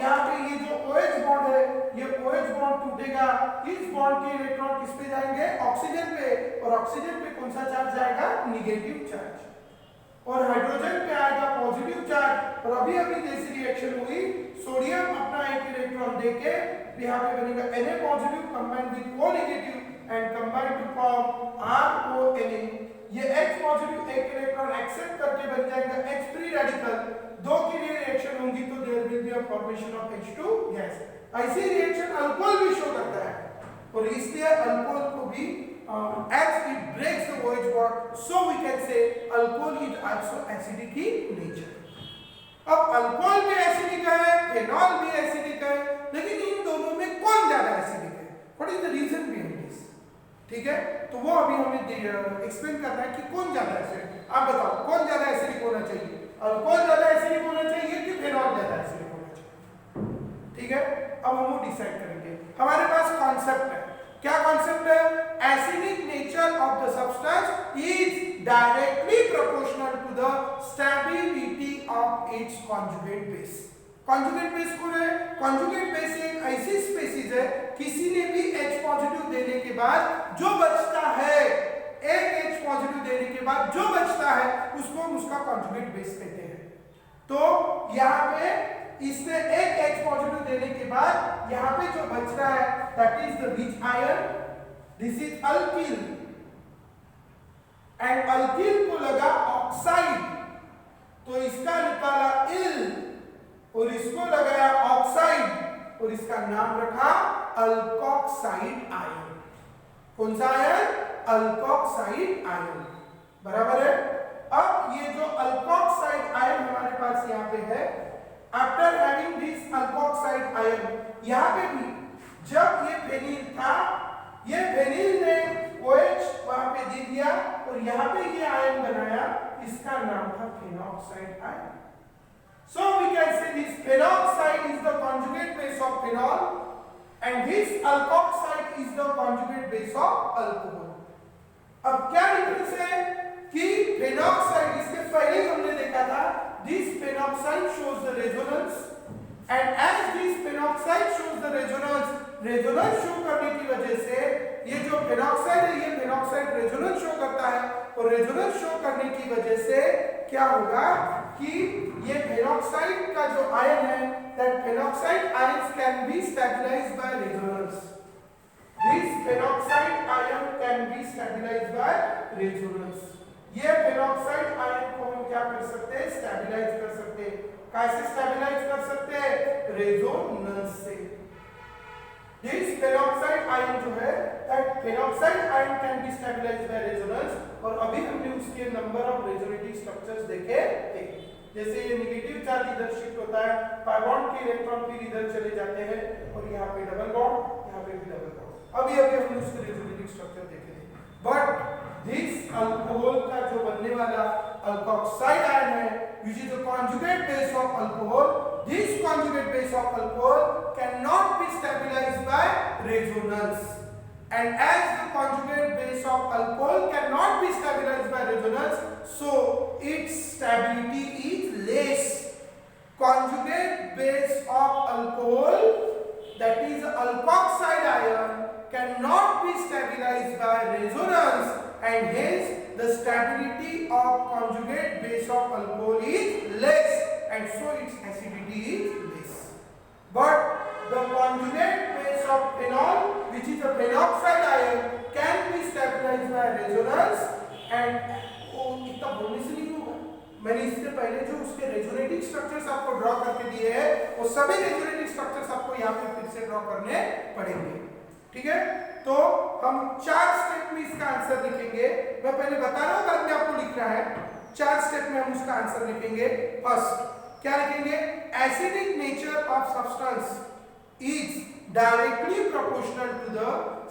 [SPEAKER 1] यहाँ पे ये जो OH बॉन्ड है, ये OH बॉन्ड टूटेगा, इस बॉन्ड के इलेक्ट्रॉन किस पे जाएंगे? ऑक्सीजन पे, और ऑक्सीजन पे कौन सा चार्ज जाएगा? निगेटिव चार्ज, और हाइड्रोजन पे आएगा पॉजिटिव चार्ज. और अभी अभी जैसी रिएक्शन हुई, सोडियम अपना एक इलेक्ट्रॉन देके यहाँ पे बनेगा Na positive combined with O negative and combined to form RONA. ये H पॉजिटिव एक इलेक्ट्रॉन एक्सेप्ट करके बन जाएगा H फ्री रेडिकल. दो की रिएक्शन होंगी तो there will be a formation of H2 gas. ऐसी रिएक्शन अल्कोहल भी शो करता है, और इसलिए अल्कोहल को भी as it breaks the OH bond, so we can say alcohol is also acidic in nature. अब अल्कोहल भी एसिडिक है, फेनॉल भी एसिडिक है, लेकिन इन दोनों में कौन ज्यादा एसिडिक है? What is the reason behind this? ठीक है, तो वो अभी हमें एक्सप्लेन करना है कि कौन ज्यादा एसिडिक. आप बताओ कौन ज्यादा एसिडिक होना चाहिए? अल्कोहल ज्यादा एसिडिक होना चाहिए कि फेनॉल ज्यादा एसिडिक होना चाहिए? ठीक है, अब हम वो डिसाइड करेंगे. हमारे पास कॉन्सेप्ट है. क्या कॉन्सेप्ट है? Acidic nature of the substance is directly proportional to the stability of its conjugate base. Conjugate base कौन है? कॉन्जुगेट बेस एक ऐसी स्पीशीज है, किसी ने भी H पॉजिटिव देने के बाद जो बचता है, एक H पॉजिटिव देने के बाद जो बचता है उसको हम उसका कॉन्जुगेट बेस कहते हैं. तो यहाँ पे इसने एक H पॉजिटिव देने के बाद यहाँ पे जो बच रहा है that is the rich iron. This is alkyl and alkyl को लगा ऑक्साइड, तो इसका निकाला इल, और इसको लगाया ऑक्साइड, और इसका नाम रखा अल्कोक्साइड आयन. कौन सा आयन? Alkoxide ion. बराबर है. अब ये जो अल्कोक्साइड आयन हमारे पास यहाँ पे है, after having this alkoxide ion, यहाँ पे भी जब ये फेनिल था, ये फेनिल ने OH वहां पे दे दिया और यहाँ पे ये आयन बनाया, इसका नाम था phenoxide ion. So we can say this phenoxide is the conjugate base of phenol and this alkoxide is the conjugate base of alcohol. अब क्या डिफरेंस है कि phenoxide, इसके पहले हमने देखा था this phenoxide shows the resonance and as this phenoxide shows the resonance, resonance show करने की वजह से ये जो फेनॉक्साइड है, ये फेनॉक्साइड रेजोनेंस शो करता है, और रेजोनेंस शो करने की वजह से क्या होगा कि ये फेनॉक्साइड का जो आयन है, that phenoxide ions can be stabilized by resonance. This phenoxide ion can be stabilized by resonance. ये फेनॉक्साइड आयन को हम क्या कर सकते हैं? स्टेबलाइज कर सकते हैं. कैसे स्टेबलाइज कर सकते हैं? रेजोनेंस से. This peroxide ion जो है, that peroxide ion can be stabilized by resonance, और अभी हमने उसके नंबर ऑफ रेजोनेटिंग स्ट्रक्चर्स देखे थे। जैसे ये नेगेटिव चार्ज इधर शिफ्ट होता है, pi बॉन्ड के इलेक्ट्रॉन फिर इधर चले जाते हैं और यहाँ पे डबल बॉन्ड, यहाँ पे भी डबल बॉन्ड। अभी हमने उसके रेजोनेटिंग स्ट्रक्चर देखे थे। बट दिस अल्कोहल का जो बनने वाला अल्कोक्साइड आयन है, which is the conjugate base of alcohol, this conjugate base of alcohol cannot be stabilized by resonance. And as the conjugate base of alcohol cannot be stabilized by resonance, so its stability is less. Conjugate base of alcohol, that is alkoxide ion, cannot be stabilized by resonance, and hence the stability of conjugate base of alcohol is less, and so its acidity is less. But the conjugate base of phenol, which is a phenoxide ion, can be stabilized by resonance, and इतना बोलने से नहीं होगा, मैंने इससे पहले जो उसके रेजोनेटिंग स्ट्रक्चर्स आपको ड्रॉ करके दिए हैं वो सभी रेजोनेटिंग स्ट्रक्चर्स आपको यहाँ पे फिर से ड्रॉ करने पड़ेंगे। ठीक है, तो हम 4 स्टेप में इसका आंसर लिखेंगे। मैं पहले बता रहा हूँ, बाद में आपको लिखना है। 4 स्टेप में हम उसका आंसर लिखेंगे। फर्स्ट क्या लिखेंगे? Acidic nature of substance is directly proportional to the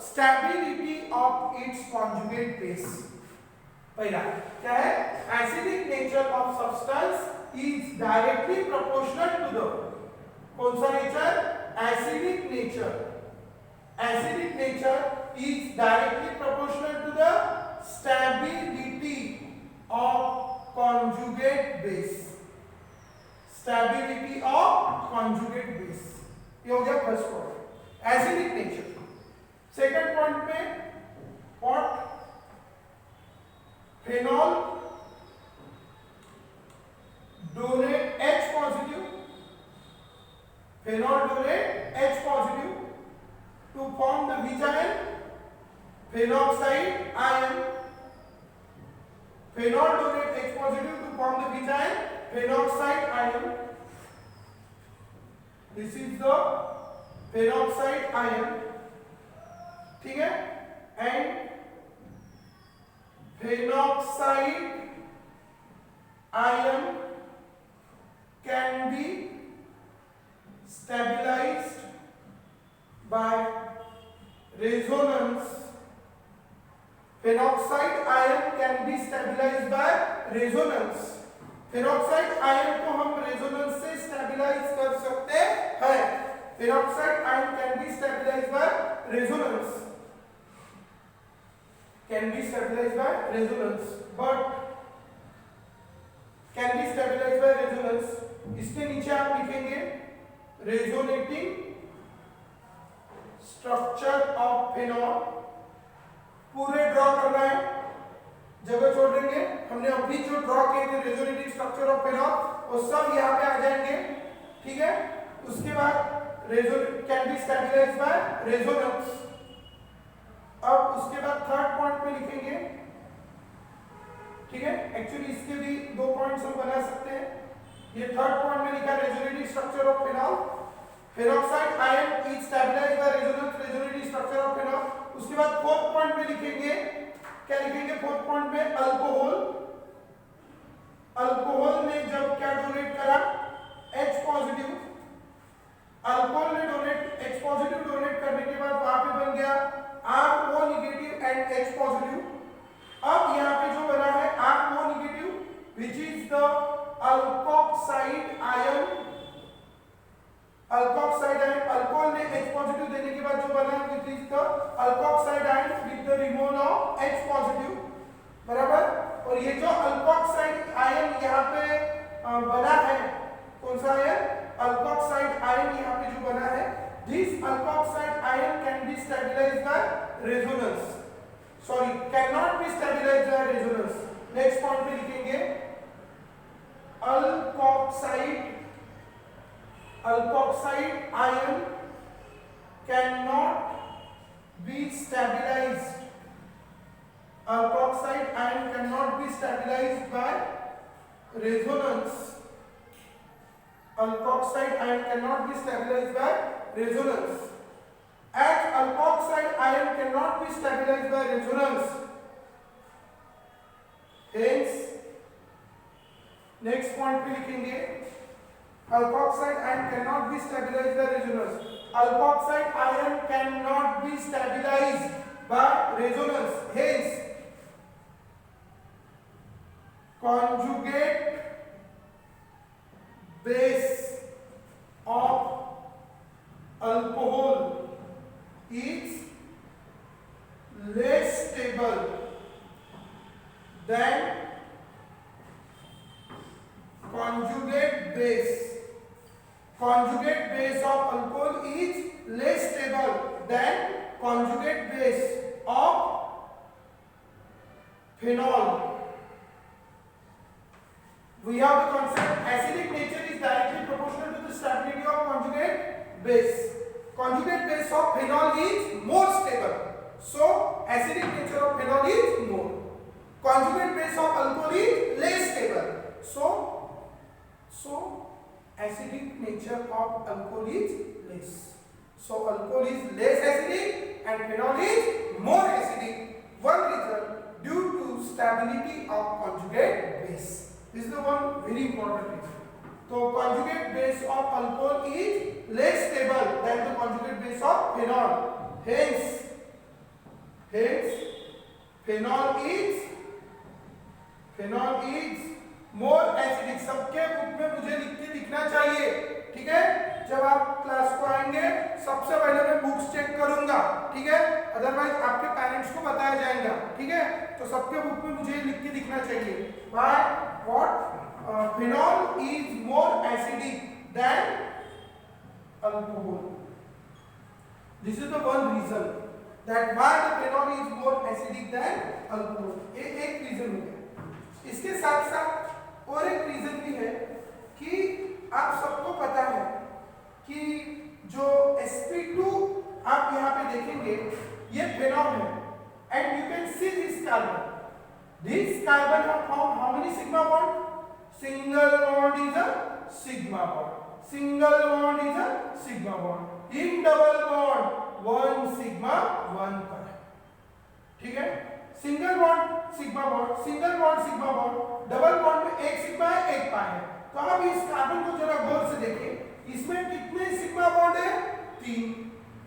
[SPEAKER 1] stability of its conjugate base. पहला क्या है? Acidic nature of substance is directly proportional to the, कौन सा nature? Acidic nature. Acidic nature is directly proportional to the stability of conjugate base. Stability of conjugate base. ये हो गया first point, acidic nature. Second point में what? Phenol donate H positive, phenol donate H positive to form the which ion? Phenoxide ion. Phenol donate H positive to form the which ion? Phenoxide ion. This is the phenoxide ion. ठीक है? And phenoxide ion can be stabilized by resonance. Phenoxide ion can be stabilized by resonance. Phenoxide ion को हम resonance से stabilize कर सकते हैं। Phenoxide ion can be stabilized by resonance. Can be stabilized by resonance. But can be stabilized by resonance. इसके नीचे आप लिखेंगे resonating स्ट्रक्चर ऑफ फेनॉल। पूरे ड्रॉ करना है, जगह छोड़ देंगे। हमने अभी जो ड्रॉ किए थे रेजोनेटिंग स्ट्रक्चर ऑफ फेनॉल वो सब यहाँ पे आ जाएंगे। ठीक है, उसके बाद can be stabilized by resonance. अब उसके बाद थर्ड पॉइंट में लिखेंगे। ठीक है, एक्चुअली इसके भी 2 पॉइंट्स हम बना सकते हैं। ये थर्ड पॉइंट में लिखा resonating structure of phenol. Phenoxide ion is stabilized by resonance resonating structure of phenol. उसके बाद फोर्थ पॉइंट में लिखेंगे, क्या लिखेंगे फोर्थ पॉइंट में? अल्कोहल। अल्कोहल ने जब क्या डोनेट करा? H positive. अल्कोहल ने डोनेट H पॉजिटिव डोनेट करने के बाद वहां पे बन गया R O negative and H positive. अब यहाँ पे जो बना है R O negative which is the alkoxide ion. Alkoxide ion, alcohol ने H पॉजिटिव देने के बाद जो बना विच is the alkoxide ion with the removal of H positive. बराबर। और ये जो अल्कोक्साइड आयन यहाँ पे बना है, कौन सा आयन? अल्कोक्साइड आयन यहाँ पे जो बना है, this alkoxide ion can be stabilized by resonance. Sorry, can not be stabilized by resonance. Next point पे लिखेंगे alkoxide ion cannot be stabilized. Alkoxide ion cannot be stabilized by resonance. Alkoxide ion cannot be stabilized by resonance. As alkoxide ion cannot be stabilized by resonance, hence next point पे लिखेंगे alkoxide ion can not be stabilized by resonance. Alkoxide ion can not be stabilized by resonance. Hence conjugate base of alcohol is less stable than conjugate base. Conjugate base of alcohol is less stable than conjugate base of phenol. We have the concept acidic nature is directly proportional to the stability of conjugate base. Conjugate base of phenol is more stable. So acidic nature of phenol is more. Conjugate base of alcohol is less stable. So acidic nature of alcohol is less. So alcohol is less acidic and phenol is more acidic. One reason due to stability of conjugate base. This is the one very important reason. So conjugate base of alcohol is less stable than the conjugate base of phenol. Hence phenol is more acidic. सबके book में मुझे लिख के दिखना चाहिए. ठीक है, जब आप क्लास को आएंगे सबसे पहले मैं बुक्स चेक करूंगा. ठीक है, अदरवाइज आपके पेरेंट्स को बताया जाएगा. ठीक है, तो सबके बुक में मुझे लिख के दिखना चाहिए. Why? What? Phenol is more acidic than alcohol. This is the one reason that why the phenol is more acidic than alcohol. एक रीजन हो गया. इसके साथ साथ और एक रीजन भी है कि आप सबको पता है कि जो sp2 आप यहाँ पे देखेंगे ये phenol है and you can see this carbon. This carbon have found how many sigma bond? Single bond is a sigma bond. Single bond is a sigma bond. In double bond one sigma one पर है. ठीक है, single bond sigma bond, single bond sigma bond, double bond में एक sigma है एक पाई है. तो अब इस कार्बन को जरा गौर से देखें. इसमें कितने सिग्मा बॉन्ड है? 3.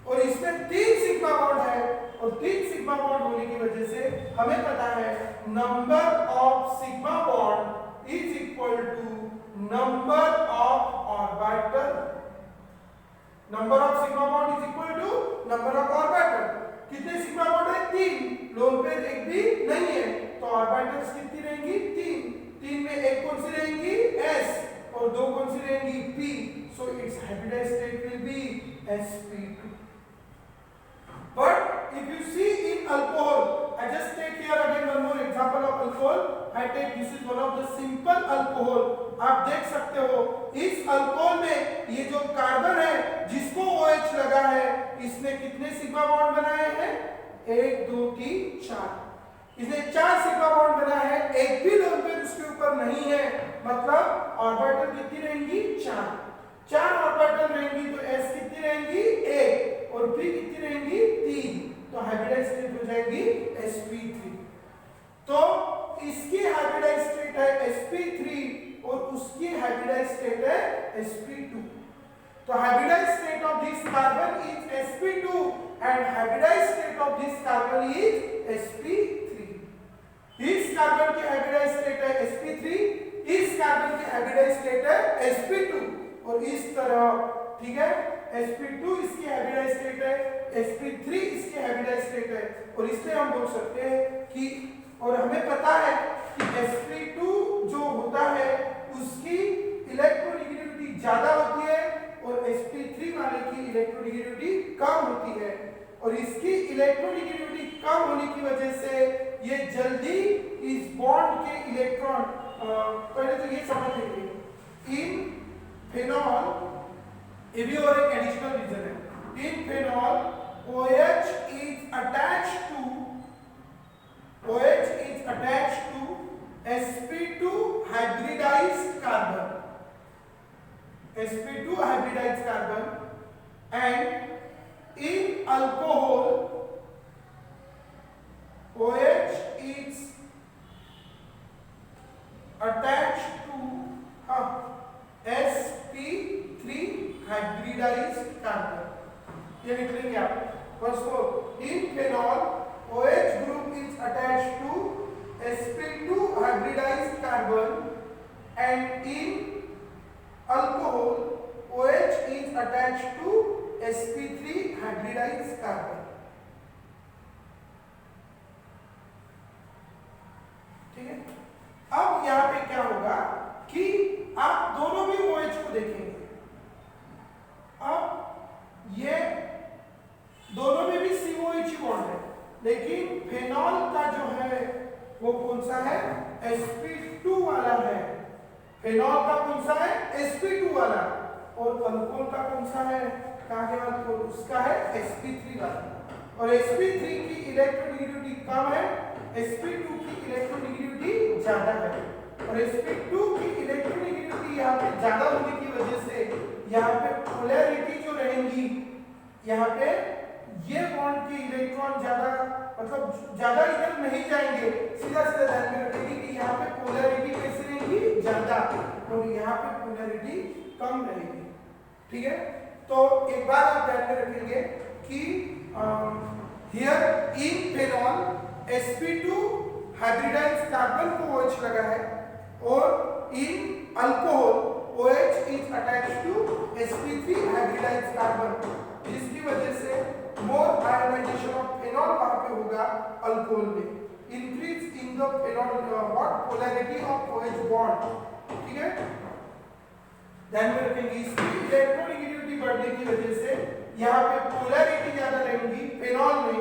[SPEAKER 1] और इसमें 3 सिग्मा बॉन्ड है और 3 सिग्मा बॉन्ड होने की वजह से हमें पता है number of sigma bond is equal to number of orbital. Number of sigma bond is equal to number of orbital. कितने सिग्मा बॉन्ड है? 3. लोन पेयर एक भी नहीं है तो ऑर्बिटल्स कितनी रहेंगी? 3. 3 में एक कौन सी रहेंगी? s और 2 कौन सी रहेंगी? p. So its hybridized state will be sp2. But if you see in alcohol, I just take here again one more example of alcohol. I take this is one of the simple alcohol. आप देख सकते हो इस alcohol में ये जो carbon है जिसको OH लगा है इसने कितने सिग्मा बॉन्ड बनाए हैं? 1 2 3 4. इसने 4 सिग्मा बॉन्ड बनाया है. एक भी लोन पेयर उसके ऊपर नहीं है. मतलब ऑर्बिटल कितनी रहेंगी? 4 ऑर्बिटल रहेंगी तो s कितनी रहेंगी? 1 और p कितनी रहेंगी? 3. तो हाइब्रिडाइज्ड स्टेट हो जाएगी sp3. तो इसकी हाइब्रिडाइज्ड स्टेट है sp3 और उसकी हाइब्रिडाइज्ड स्टेट है sp2. तो hybridized state of this carbon is sp2 and hybridized state of this carbon is sp3. इस कार्बन की हाइब्रिडाइज्ड स्टेट है sp3, इस कार्बन की हाइब्रिडाइज्ड स्टेट है sp2 और इस तरह. ठीक है, sp2 इसकी हाइब्रिडाइज्ड स्टेट है, sp3 इसकी हाइब्रिडाइज्ड स्टेट है और इसलिए हम बोल सकते हैं कि और हमें पता है कि sp2 जो होता है उसकी इलेक्ट्रोनेगेटिविटी ज्यादा होती है और sp3 वाले की इलेक्ट्रोनेगेटिविटी कम होती है और इसकी इलेक्ट्रोनेगेटिविटी कम होने की वजह से ये जल्दी इस बॉन्ड के इलेक्ट्रॉन पहले तो ये समझ लीजिए इन फेनॉल ये भी और एक एडिशनल रीजन है. इन phenol OH is attached to sp2 hybridized carbon. sp2 hybridized carbon and in alcohol OH is carbon, ये निकलेंगे आप। First in phenol OH group is attached to sp2 hybridized carbon and in alcohol OH is attached to sp3 hybridized carbon। ठीक है, अब यहाँ पे क्या होगा कि आप दोनों भी OH को देखेंगे। अब ये दोनों में भी COH बॉन्ड है, लेकिन फेनॉल का जो है वो कौन सा है, sp2 वाला है। फेनॉल का कौन सा है, sp2 वाला, और अल्कोहल का कौन सा है, कहाँ गया अल्कोहल, उसका है sp3 वाला। और sp3 की इलेक्ट्रोनेगेटिविटी कम है, sp2 की इलेक्ट्रोनेगेटिविटी ज्यादा है। और sp2 की इलेक्ट्रोनेगेटिविटी यहाँ पे ज्यादा होने की वजह से यहाँ पे पोलैरिटी जो रहेंगी, यहाँ पे ये बॉन्ड के इलेक्ट्रॉन ज्यादा, मतलब ज्यादा इधर नहीं जाएंगे, सीधा सीधा ध्यान में रखेंगे कि यहाँ पे पोलैरिटी कैसे रहेगी, ज्यादा, और यहाँ पे पोलैरिटी कम रहेगी। ठीक है, तो एक बार आप ध्यान में रखेंगे कि here in phenol sp2 hybridised carbon को OH लगा है, और in alcohol OH is attached to sp3 hybridised carbon, जिसकी वजह से मोर आयोनाइजेशन ऑफ फेनॉल वहां पे होगा अल्कोहल में, increase in the phenol what polarity of OH bond. ठीक है, ध्यान में रखेंगे, इसकी इलेक्ट्रोनेगेटिविटी बढ़ने की वजह से यहाँ पे पोलैरिटी ज्यादा रहेगी फेनॉल में,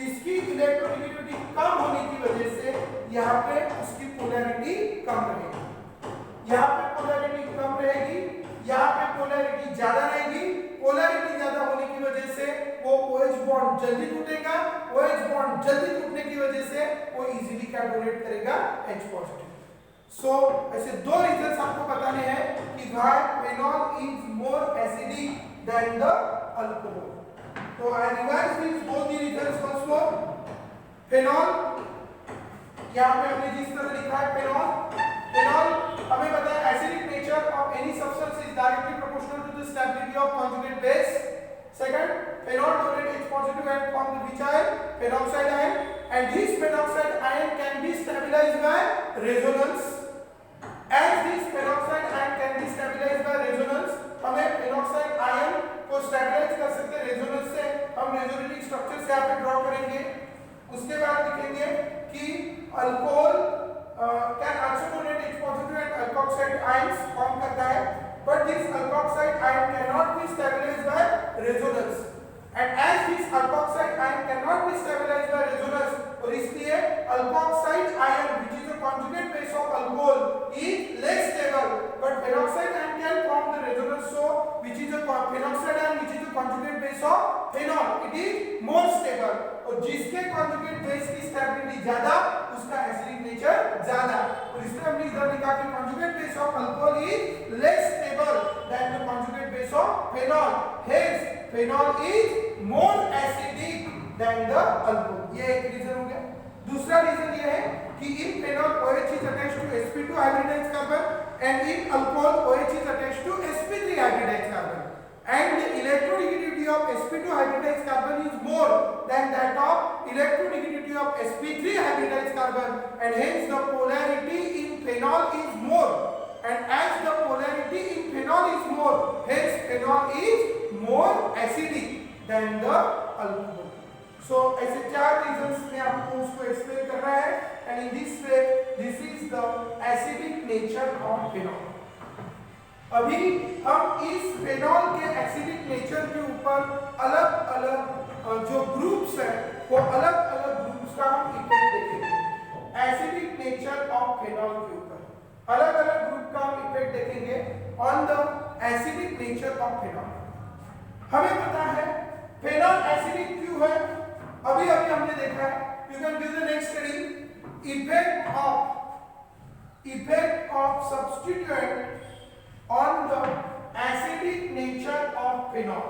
[SPEAKER 1] इसकी इलेक्ट्रोनेगेटिविटी कम होने की वजह से यहाँ पे उसकी पोलैरिटी कम रहेगी। यहाँ पे पोलैरिटी कम रहेगी, यहाँ पे पोलैरिटी ज्यादा रहेगी। पोलैरिटी ज्यादा होने की वजह से वो OH बॉन्ड जल्दी टूटेगा, OH बॉन्ड जल्दी टूटने की वजह से वो इजीली क्या डोनेट करेगा, H पॉजिटिव। सो ऐसे दो रीजंस आपको बताने हैं कि why phenol is more acidic than the alcohol. तो I revise this both the reasons once more. Phenol यहाँ पे हमने जिस तरह लिखा है फेनॉल हमें पता है acidic nature of any substance is directly proportional to the stability of conjugate base. Second, phenol donate H positive and form the which ion, peroxide ion, and this peroxide ion can be stabilized by resonance। As this peroxide ion can be stabilized by resonance, हमें peroxide ion को stabilize कर सकते हैं resonance से। हम resonating structure से यहाँ पे ड्रॉ करेंगे। उसके बाद लिखेंगे कि alcohol can also donate H positive and alkoxide ions form करता है, but this alkoxide ion cannot be stabilized by resonance, and as this alkoxide ion cannot be stabilized by resonance, और इसलिए alkoxide ion which is a conjugate base of alcohol is less stable, but peroxide ion can form the resonance, so which is a peroxide ion which is a conjugate base of phenol, it is more stable, और जिसके conjugate base की stability ज्यादा उसका acidic nature ज्यादा, और इसलिए हमने इधर लिखा कि conjugate base of alcohol is less stable than the conjugate base of phenol, hence phenol is more acidic than the alcohol। ये एक रीजन हो गया। दूसरा रीजन ये है कि in phenol OH is attached to sp2 hybridized carbon and in alcohol OH is attached to sp3 hybridized carbon, and the electronegativity of sp2 hybridized carbon is more than that of electronegativity of sp3 hybridized carbon, and hence the polarity in phenol is more, and as the polarity in phenol is more, hence phenol is more acidic than the alcohol। So ऐसे चार reasons में आपको उसको explain कर रहा है, and in this way this is the acidic nature of phenol। अभी हम इस फेनॉल के एसिडिक नेचर के ऊपर अलग अलग जो ग्रुप्स हैं वो अलग अलग ग्रुप्स का हम इफेक्ट देखेंगे। एसिडिक नेचर ऑफ फेनॉल के ऊपर अलग अलग ग्रुप का हम इफेक्ट देखेंगे on the acidic nature of phenol. हमें पता है फेनॉल एसिडिक क्यों है, अभी अभी हमने देखा है। You can give the next study effect of substituent on the acidic nature of phenol।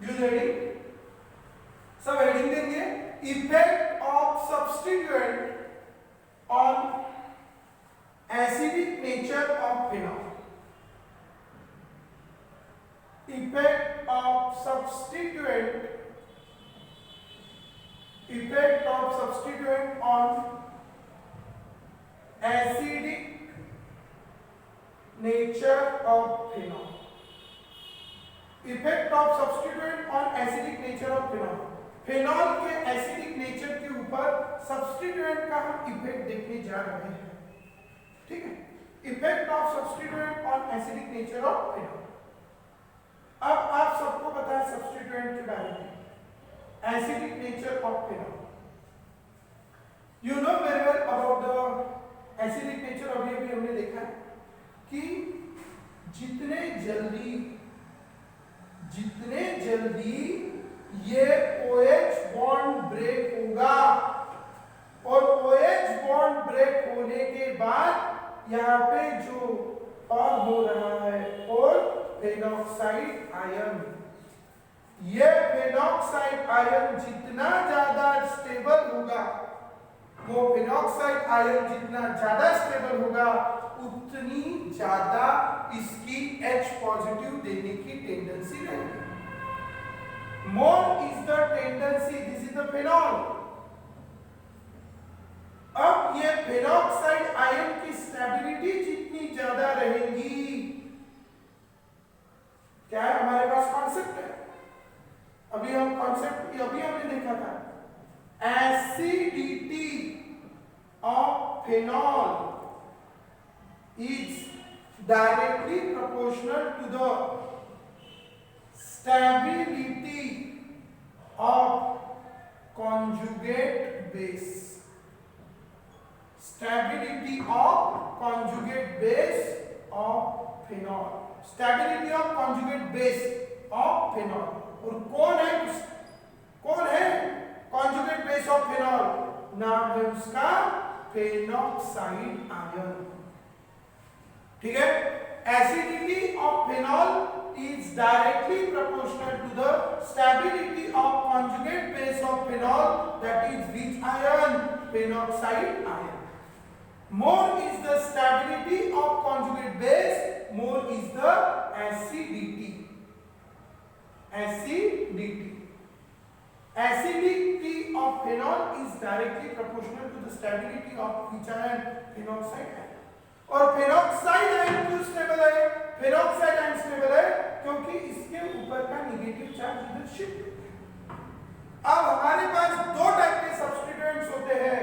[SPEAKER 1] Give heading, सब हेडिंग देंगे। Effect of substituent on acidic nature of phenol। effect of substituent on acidic nature of phenol. Effect of substituent on acidic nature of phenol. Phenol के acidic nature के ऊपर substituent का हम effect देखने जा रहे हैं, ठीक है। Effect of substituent on acidic nature of phenol. अब आप सबको पता है सब्स्टिट्यूएंट के बारे में, acidic nature of phenol. You know very well about the acidic nature. अभी अभी हमने देखा है कि जितने जल्दी ये OH बॉन्ड ब्रेक होगा और OH बॉन्ड ब्रेक होने के बाद यहाँ पे जो फॉर्म हो रहा है और फेनॉक्साइड आयन, ये फेनॉक्साइड आयन जितना ज्यादा स्टेबल होगा, वो फेनॉक्साइड आयन जितना ज्यादा स्टेबल होगा उतनी ज्यादा इसकी H पॉजिटिव देने की टेंडेंसी रहेगी। More is the tendency, this is the phenol। अब ये फेनॉक्साइड आयन की स्टेबिलिटी जितनी ज्यादा रहेगी, क्या है हमारे पास कॉन्सेप्ट है, अभी हमने देखा था acidity of phenol is directly proportional to the stability of conjugate base। Stability of conjugate base of phenol। Stability of conjugate base of phenol। और कौन है conjugate base of phenol? नाम है उसका फेनॉक्साइड आयन, ठीक है। Acidity of phenol is directly proportional to the stability of conjugate base of phenol, that is which ion? Phenoxide ion। More is the stability of conjugate base, more is the acidity। Acidity of phenol is directly proportional to the stability of which ion? Phenoxide ion। और phenoxide ion क्यों stable है? Phenoxide ion stable है क्योंकि इसके ऊपर का negative charge इधर shift है। अब हमारे पास दो टाइप के सब्स्टिट्यूएंट्स होते हैं,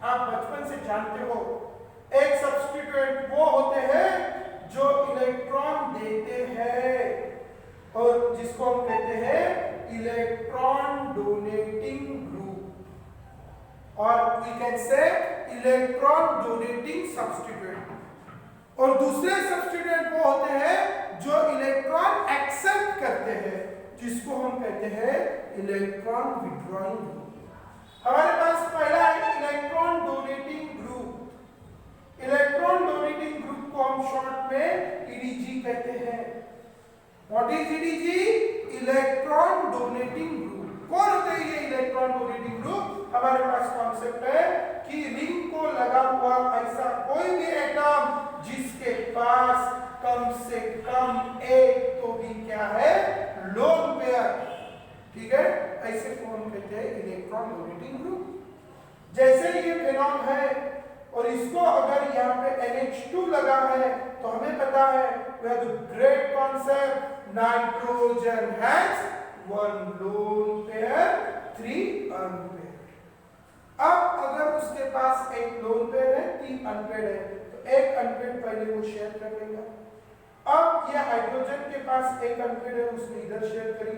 [SPEAKER 1] आप बचपन से जानते हो। एक सब्स्टिट्यूएंट वो होते हैं जो इलेक्ट्रॉन देते हैं और जिसको हम कहते हैं इलेक्ट्रॉन डोनेटिंग ग्रुप, और we can say electron donating substituent. और दूसरे सब्स्टिट्यूएंट वो होते हैं जो इलेक्ट्रॉन एक्सेप्ट करते हैं, जिसको हम कहते हैं इलेक्ट्रॉन विड्रॉइंग ग्रुप। हमारे पास पहला है electron donating group. Electron donating group को हम शॉर्ट में EDG कहते हैं। What is EDG? Electron donating group. कौन होते हैं ये इलेक्ट्रॉन डोनेटिंग ग्रुप? हमारे पास कॉन्सेप्ट है कि रिंग को लगा हुआ ऐसा कोई भी एटम जिसके पास कम से कम एक तो भी क्या है? लोन पेयर, ठीक है। ऐसे को हम कहते हैं इलेक्ट्रॉन डोनेटिंग ग्रुप। जैसे ये फेनॉल है और इसको अगर यहाँ पे NH2 लगा है तो हमें पता है we have the great concept nitrogen has one lone pair, 3 unpaired। अब अगर उसके पास एक लोन पेयर है, 3 अनपेयर्ड है, तो एक अनपेयर्ड पहले वो शेयर कर लेगा। अब ये हाइड्रोजन के पास एक अनपेयर्ड है, उसने इधर शेयर करी,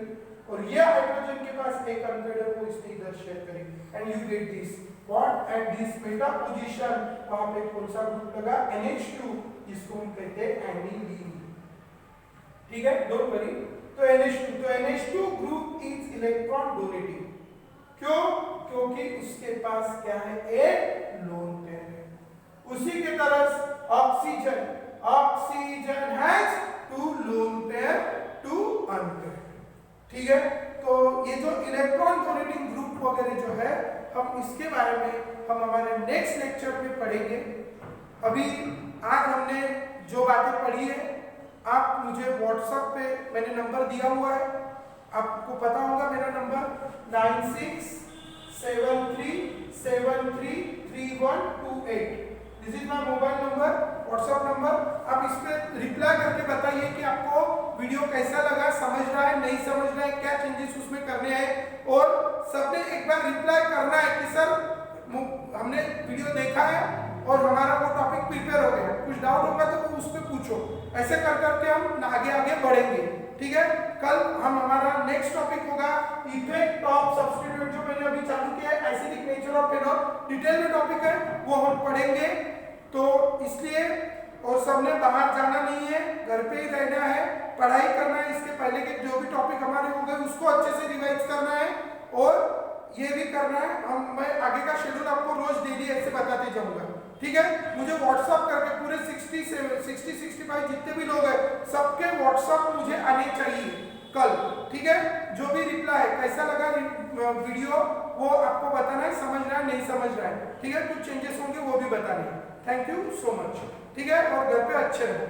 [SPEAKER 1] और ये हाइड्रोजन के पास एक अनपेयर्ड है, वो इसने इधर शेयर करी, and you get this what at this Meta position वहां पे कौन सा ग्रुप लगा? NH2, जिसको हम कहते हैं एनिलीन, ठीक है, डोंट वरी। तो NH2 group is electron donating. क्यों? क्योंकि उसके पास क्या है? एक लोन पेयर है। उसी के तरह oxygen has 2 lone pair, 2 unpair, ठीक है। तो ये जो इलेक्ट्रॉन डोनेटिंग ग्रुप वगैरह जो है, हम इसके बारे में हम हमारे नेक्स्ट लेक्चर में पढ़ेंगे। अभी आज हमने जो बातें पढ़ी है आप मुझे व्हाट्सएप पे मैंने नंबर दिया हुआ है, आपको पता होगा मेरा number 9673733128। This is my mobile number, WhatsApp number. आप इस पे रिप्लाई करके बताइए कि आपको वीडियो कैसा लगा, समझ रहा है नहीं समझ रहा है, क्या चेंजेस उसमें करने हैं। और सबने एक बार रिप्लाई करना है कि सर हमने वीडियो देखा है और हमारा वो टॉपिक प्रिपेयर हो गया, कुछ डाउट होगा तो वो उस पर पूछो। ऐसे कर करके हम आगे आगे बढ़ेंगे, ठीक है। कल हमारा नेक्स्ट टॉपिक होगा इफेक्ट ऑफ सब्स्टिट्यूट, जो मैंने अभी चालू किया है, acidic nature of phenol, detail में टॉपिक है, वो हम पढ़ेंगे। तो इसलिए, और सबने बाहर जाना नहीं है, घर पे ही रहना है, पढ़ाई करना है। इसके पहले के जो भी टॉपिक हमारे हो गए उसको अच्छे से रिवाइज करना है, और ये भी करना है। मैं आगे का शेड्यूल आपको रोज डेली ऐसे बताते जाऊंगा, ठीक है। मुझे व्हाट्सअप करके पूरे 60-65 जितने भी लोग हैं सबके व्हाट्सअप मुझे आने चाहिए कल, ठीक है। जो भी रिप्लाई है, कैसा लगा वीडियो वो आपको बताना है, समझ रहा है नहीं समझ रहा है, ठीक है। कुछ चेंजेस होंगे वो भी बताने हैं। थैंक यू सो मच, ठीक है। और घर पे अच्छे रहो।